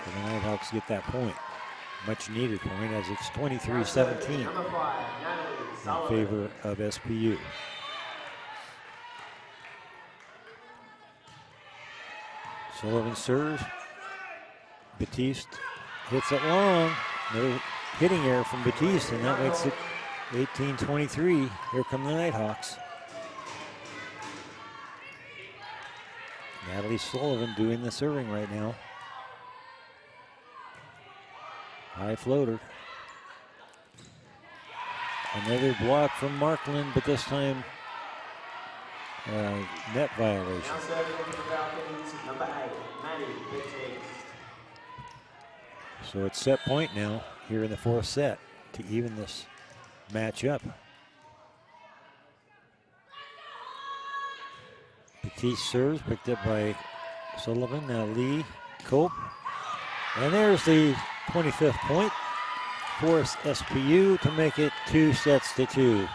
the Nighthawks get that point. Much needed point as it's 23-17 in favor of SPU. Sullivan serves. Batiste hits it long. No hitting error from Batiste, and that makes it 18-23. Here come the Nighthawks. Natalie Sullivan doing the serving right now. High floater. Another block from Markland, but this time net violation. Now serving for the Falcons, number 8, Maddie Baptiste. So it's set point now here in the fourth set to even this match up. Batiste serves, picked up by Sullivan. Now Lee, Cope. And there's the 25th point for SPU to make it 2-2.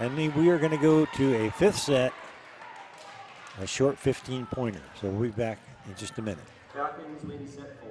And we are going to go to a fifth set, a short 15-pointer. So we'll be back in just a minute. Falcons win set 4.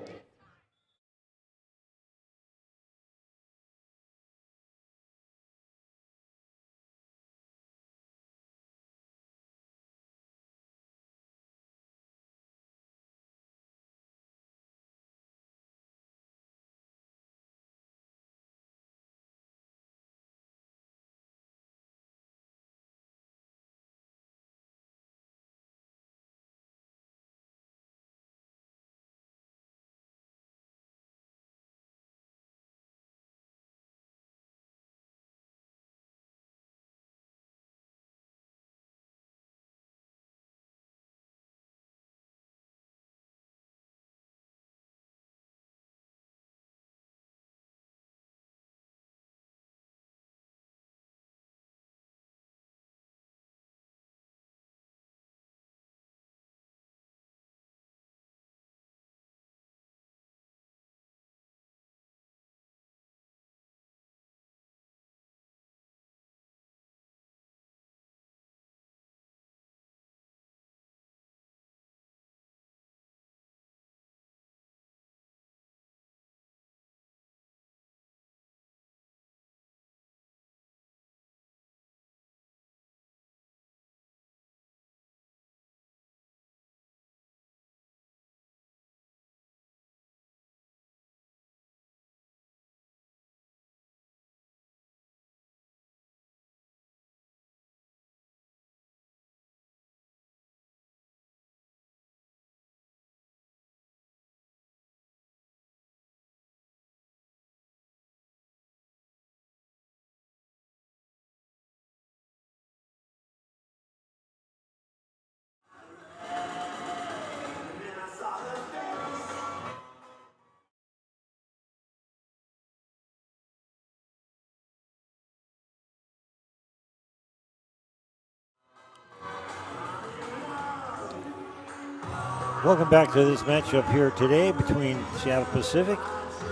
Welcome back to this matchup here today between Seattle Pacific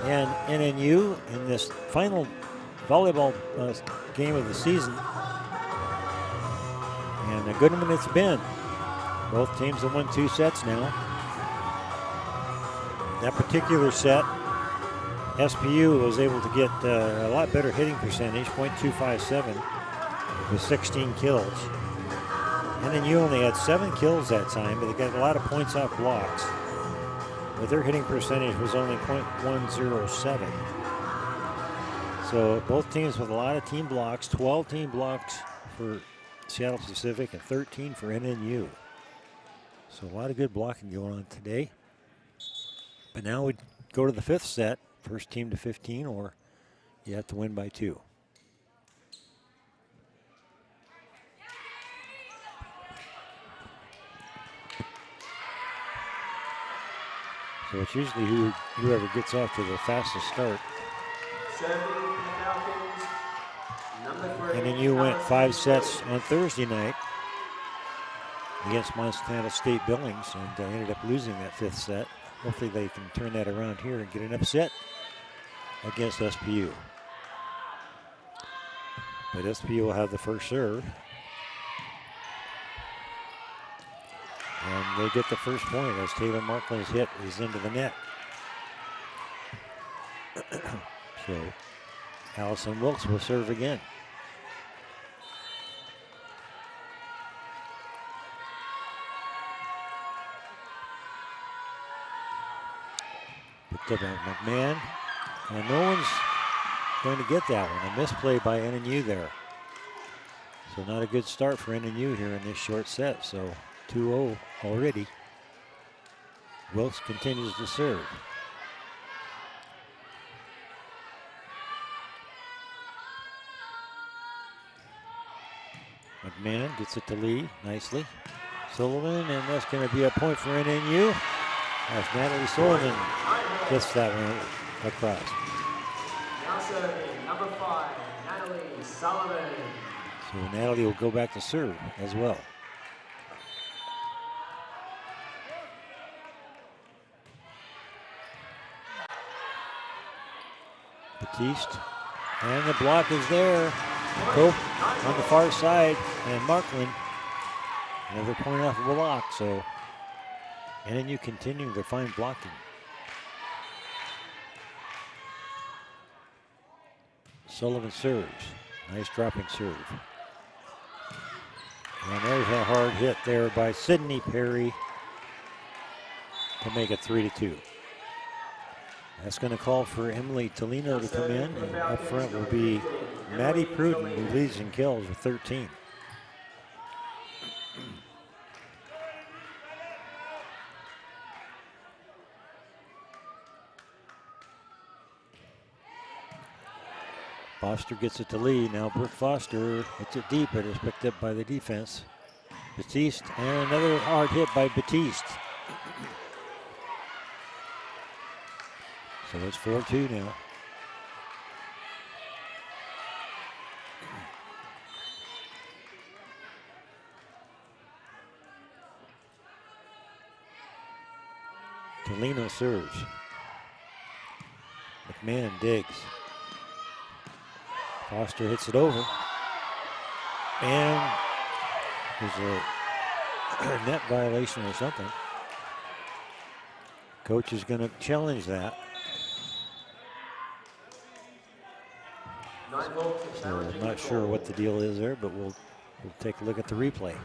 and NNU in this final volleyball game of the season. And a good one it's been. Both teams have won 2 sets now. That particular set, SPU was able to get a lot better hitting percentage, .257, with 16 kills. NNU only had 7 kills that time, but they got a lot of points off blocks. But their hitting percentage was only .107. So both teams with a lot of team blocks, 12 team blocks for Seattle Pacific and 13 for NNU. So a lot of good blocking going on today. But now we go to the fifth set, first team to 15, or you have to win by 2. So it's usually whoever gets off to the fastest start. Serving for the Falcons, number 3. NNU went 5 sets on Thursday night against Montana State Billings and ended up losing that 5th set. Hopefully they can turn that around here and get an upset against SPU. But SPU will have the first serve. And they get the first point as Taylor Markland's hit is into the net. So Allison Wilkes will serve again. Picked up by McMahon. And no one's going to get that one. A misplay by NNU there. So not a good start for NNU here in this short set. So 2-0 already. Wilkes continues to serve. McMahon gets it to Lee nicely. Sullivan, and that's going to be a point for NNU as Natalie Sullivan gets that one across. Now serving, number 5, Natalie Sullivan. So Natalie will go back to serve as well. Batiste, and the block is there. Cope on the far side, and Markland another point off the block. So NNU continuing their fine blocking. Sullivan serves. Nice dropping serve. And there's a hard hit there by Sydney Perry to make it 3-2. That's going to call for Emily Tolino to come in, and up front will be Maddie Pruden, who leads in kills with 13. Foster gets it to Lee. Now Brooke Foster hits it deep, but is picked up by the defense. Batiste, and another hard hit by Batiste. So it's 4-2 now. Tolino serves. McMahon digs. Foster hits it over. And there's a net violation or something. Coach is going to challenge that. So I'm not sure what the deal is there, but we'll take a look at the replay.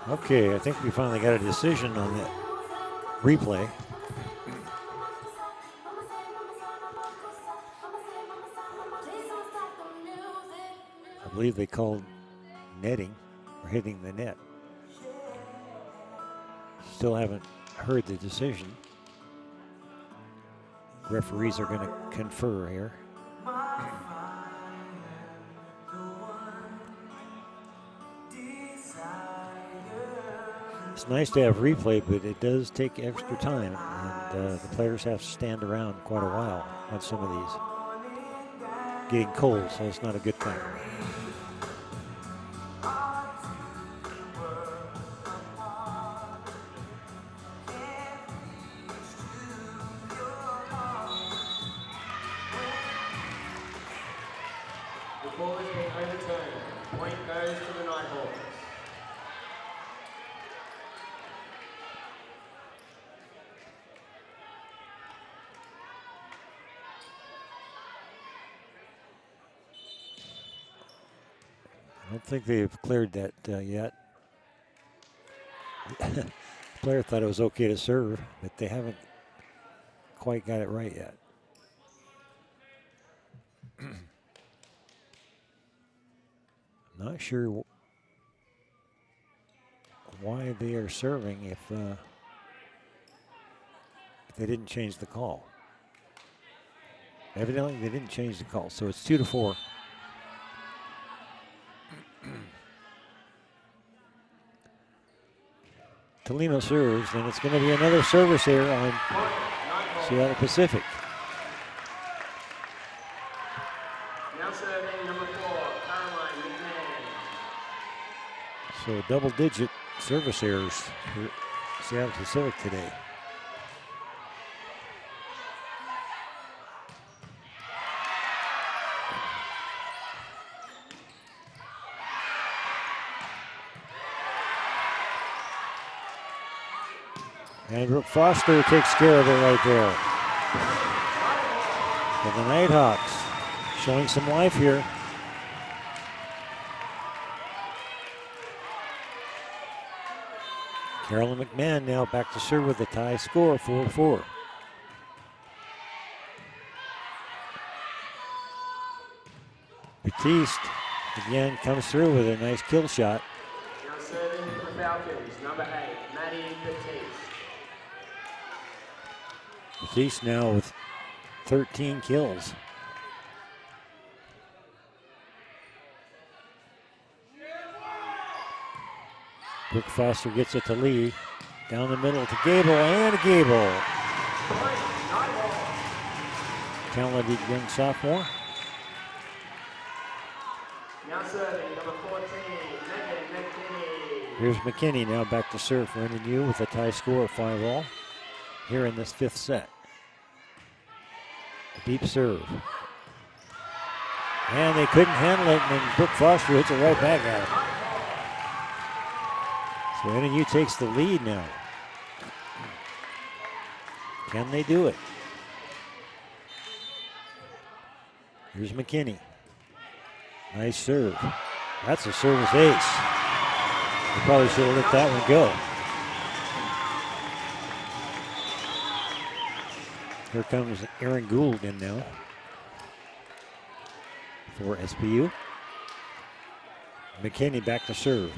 Okay, I think we finally got a decision on that replay. I believe they called netting or hitting the net. Still haven't heard the decision. Referees are going to confer here. It's nice to have replay, but it does take extra time, and the players have to stand around quite a while on some of these. Getting cold, so it's not a good thing. The ball has been overturned. Point goes to the Nighthawks. I don't think they've cleared that yet. The player thought it was okay to serve, but they haven't quite got it right yet. Not sure why they are serving if they didn't change the call. Evidently, they didn't change the call, so it's 2-4. Tolino serves, and it's going to be another service here on Seattle Pacific. Now serving number 4, Caroline McMahon. So double-digit service errors for Seattle Pacific today. And Brooke Foster takes care of it right there. For the Nighthawks, showing some life here. Carolyn McMahon now back to serve with a tie score, 4-4. Batiste again comes through with a nice kill shot. Now serving for the Falcons, number 8, Maddie Batiste. Batiste now with 13 kills. Brooke Foster gets it to Lee. Down the middle to Gable, and Gable. Talented young sophomore. Now serving number 14, Megan McKinney. Here's McKinney now back to serve for NNU with a tie score of 5-all here in this 5th set. A deep serve. And they couldn't handle it, and then Brooke Foster hits it right back at him. So NNU takes the lead now. Can they do it? Here's McKinney. Nice serve. That's a service ace. They probably should have let that one go. Here comes Aaron Gould in now for SPU. McKinney back to serve.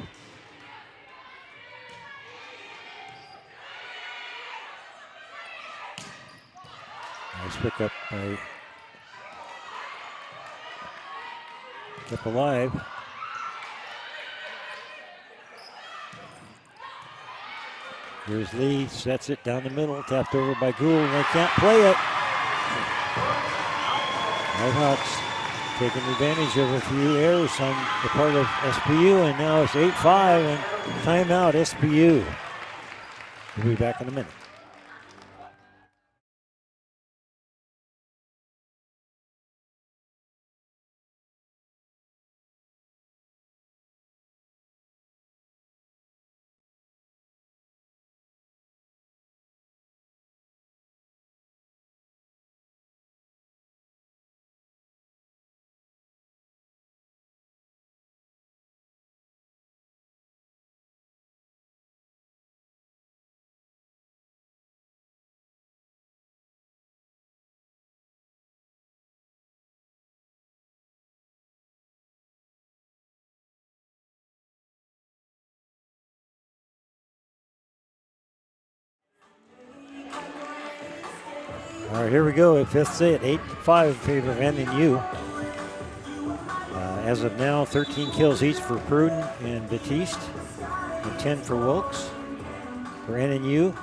Nice pick up by kept alive. Here's Lee, sets it down the middle, tapped over by Gould, and they can't play it. Nighthawks taking advantage of a few errors on the part of SPU, and now it's 8-5 and timeout SPU. We'll be back in a minute. All right, here we go. Fifth set, 8-5 in favor of NNU. As of now, 13 kills each for Pruden and Batiste, and 10 for Wilkes. For NNU,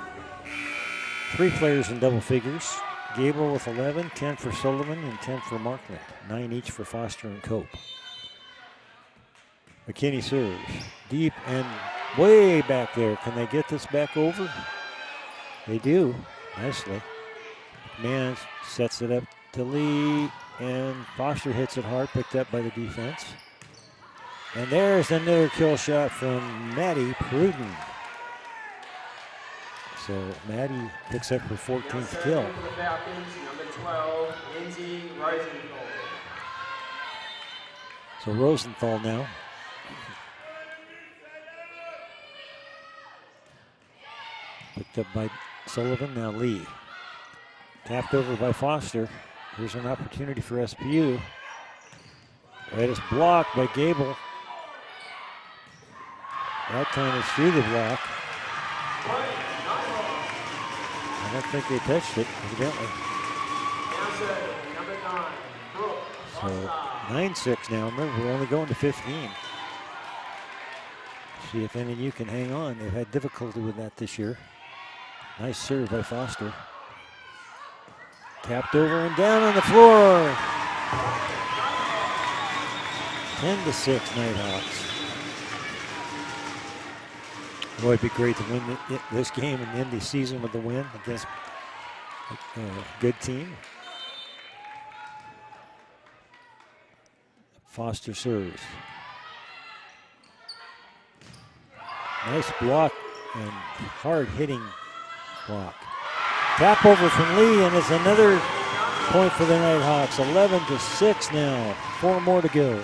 3 players in double figures. Gable with 11, 10 for Sullivan, and 10 for Markland. 9 each for Foster and Cope. McKinney serves deep and way back there. Can they get this back over? They do, nicely. McMahon sets it up to Lee, and Foster hits it hard, picked up by the defense. And there's another kill shot from Maddie Pruden. So Maddie picks up her 14th kill. For the Falcons, number 12, Lindsay Rosenthal. So Rosenthal now. Picked up by Sullivan, now Lee. Tapped over by Foster. Here's an opportunity for SPU. That is blocked by Gable. That time it's through the block. I don't think they touched it, evidently. So 9-6 now. Remember, we're only going to 15. See if NNU can hang on. They've had difficulty with that this year. Nice serve by Foster. Tapped over and down on the floor. 10-6 Nighthawks. Boy, it'd be great to win this game and end the season with the win against a good team. Foster serves. Nice block and hard hitting block. Tap over from Lee, and it's another point for the Nighthawks. 11-6 now. 4 more to go.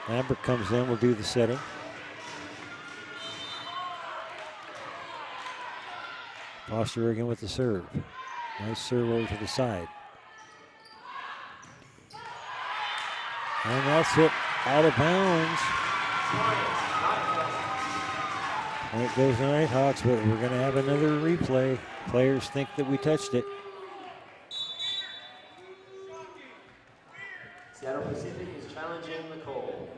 Lambert comes in, will do the setting. Foster again with the serve. Nice serve over to the side. And that's it out of bounds. Point goes the Nighthawks, but we're going to have another replay. Players think that we touched it. Seattle Pacific is challenging the call.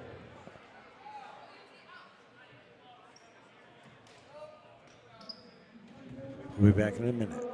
We'll be back in a minute.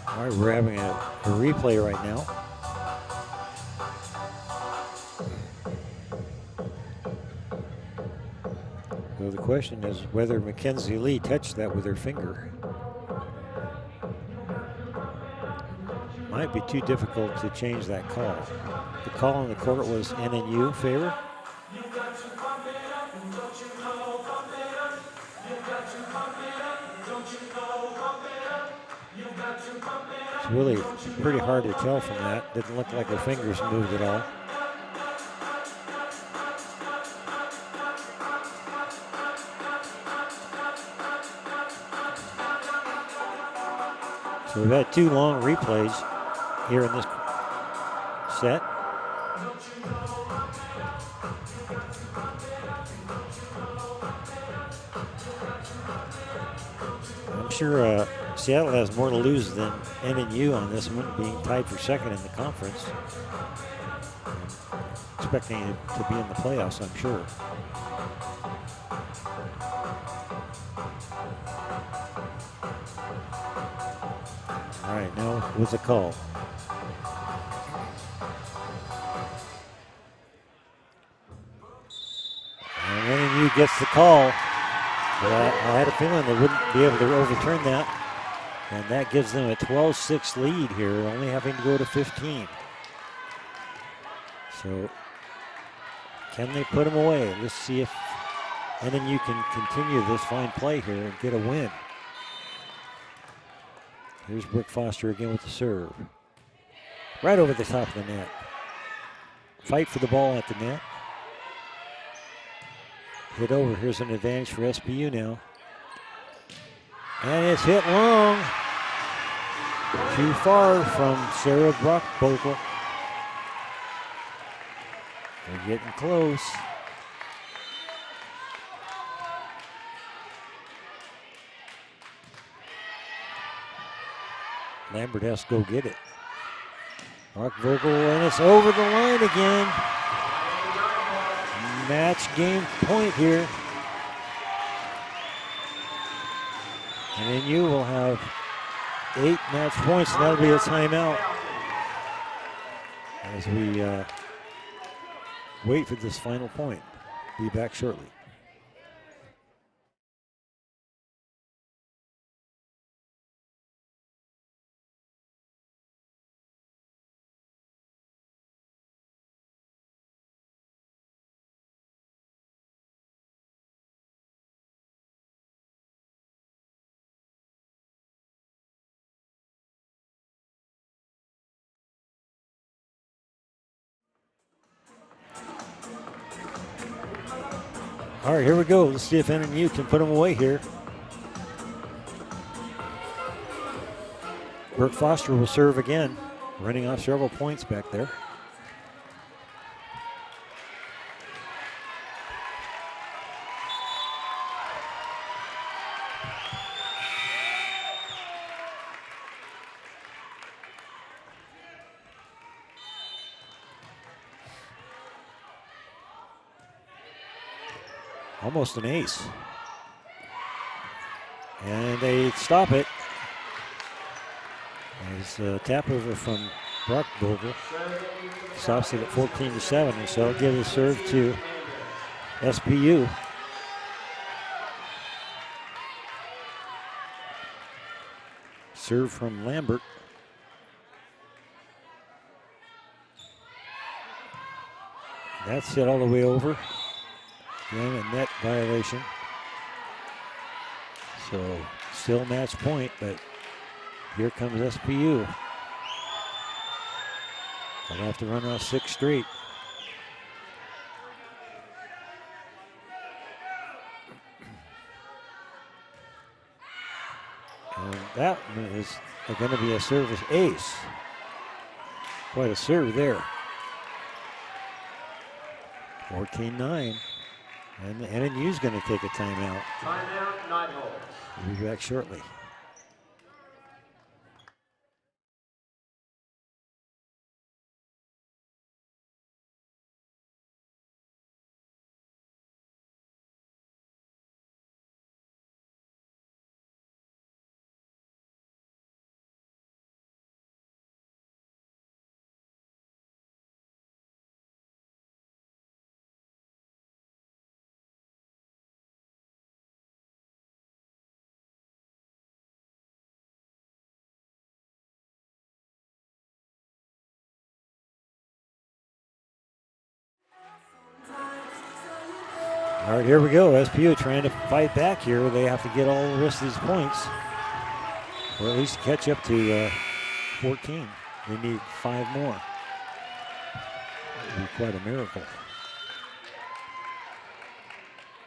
All right, we're having a replay right now. So the question is whether Mackenzie Lee touched that with her finger. Might be too difficult to change that call. The call on the court was NNU favor. It's really pretty hard to tell from that. Didn't look like her fingers moved at all. So we've had 2 long replays here in this set. I'm sure Seattle has more to lose than NNU on this one, being tied for second in the conference. It's expecting him to be in the playoffs, I'm sure. All right, now with a call. And NNU gets the call. But I had a feeling they wouldn't be able to overturn that. And that gives them a 12-6 lead here, only having to go to 15. So can they put them away? Let's see if NNU can continue this fine play here and get a win. Here's Brooke Foster again with the serve. Right over the top of the net. Fight for the ball at the net. Hit over. Here's an advantage for SBU now. And it's hit long. Too far from Sarah Brockbogle. They're getting close. Lambert has to go get it. Brockbogle, and it's over the line again. Match game point here. And then you will have 8 match points, and that'll be a timeout as we wait for this final point. Be back shortly. All right, here we go. Let's see if NNU can put them away here. Brooke Foster will serve again, running off several points back there. Almost an ace. And they stop it. As a tap over from Brockbogle stops it at 14-7, and so it'll give the serve to SBU. Serve from Lambert. That's it all the way over. Again, a net violation. So still match point, but here comes SPU. They'll have to run off 6 straight. And that is going to be a service ace. Quite a serve there. 14-9. And the NNU's going to take a timeout. Timeout, Nighthawks. We'll be back shortly. All right, here we go. SPU trying to fight back here. They have to get all the rest of these points, or at least catch up to 14. They need 5 more. That would be quite a miracle.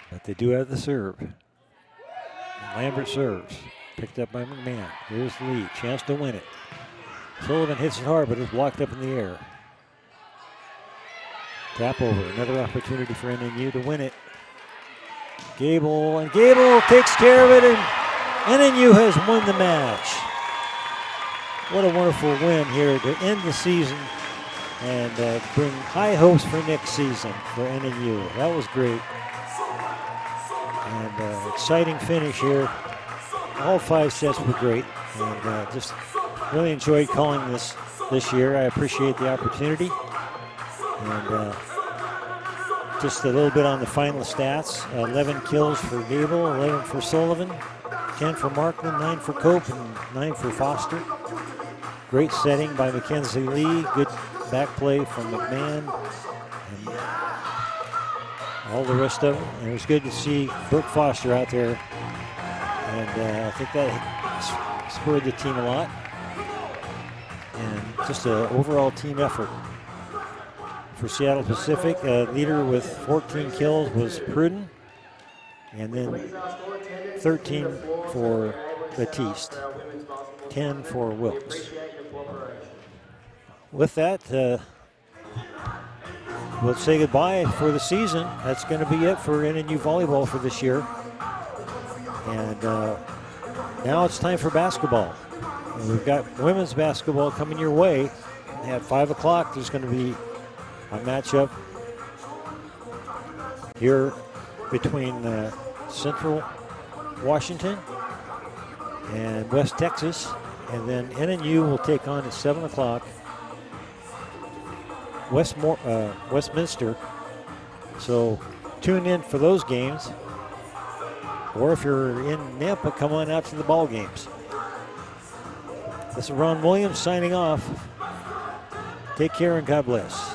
But they do have the serve. And Lambert serves. Picked up by McMahon. Here's the lead. Chance to win it. Sullivan hits it hard, but it's blocked up in the air. Tap over. Another opportunity for NNU to win it. Gable, and Gable takes care of it, and NNU has won the match. What a wonderful win here to end the season and bring high hopes for next season for NNU. That was great. And exciting finish here. All 5 sets were great, and just really enjoyed calling this year. I appreciate the opportunity. And just a little bit on the final stats. 11 kills for Gable, 11 for Sullivan, 10 for Markman, 9 for Cope, and 9 for Foster. Great setting by Mackenzie Lee. Good back play from McMahon and all the rest of them. And it was good to see Brooke Foster out there. And I think that spurred the team a lot. And just an overall team effort. For Seattle Pacific, leader with 14 kills was Pruden. And then 13 for Batiste. 10 for Wilkes. With that, we'll say goodbye for the season. That's going to be it for NNU volleyball for this year. And now it's time for basketball. And we've got women's basketball coming your way. At 5 o'clock, there's going to be a matchup here between Central Washington and West Texas. And then NNU will take on at 7 o'clock Westminster. So tune in for those games. Or if you're in Nampa, come on out to the ball games. This is Ron Williams signing off. Take care and God bless.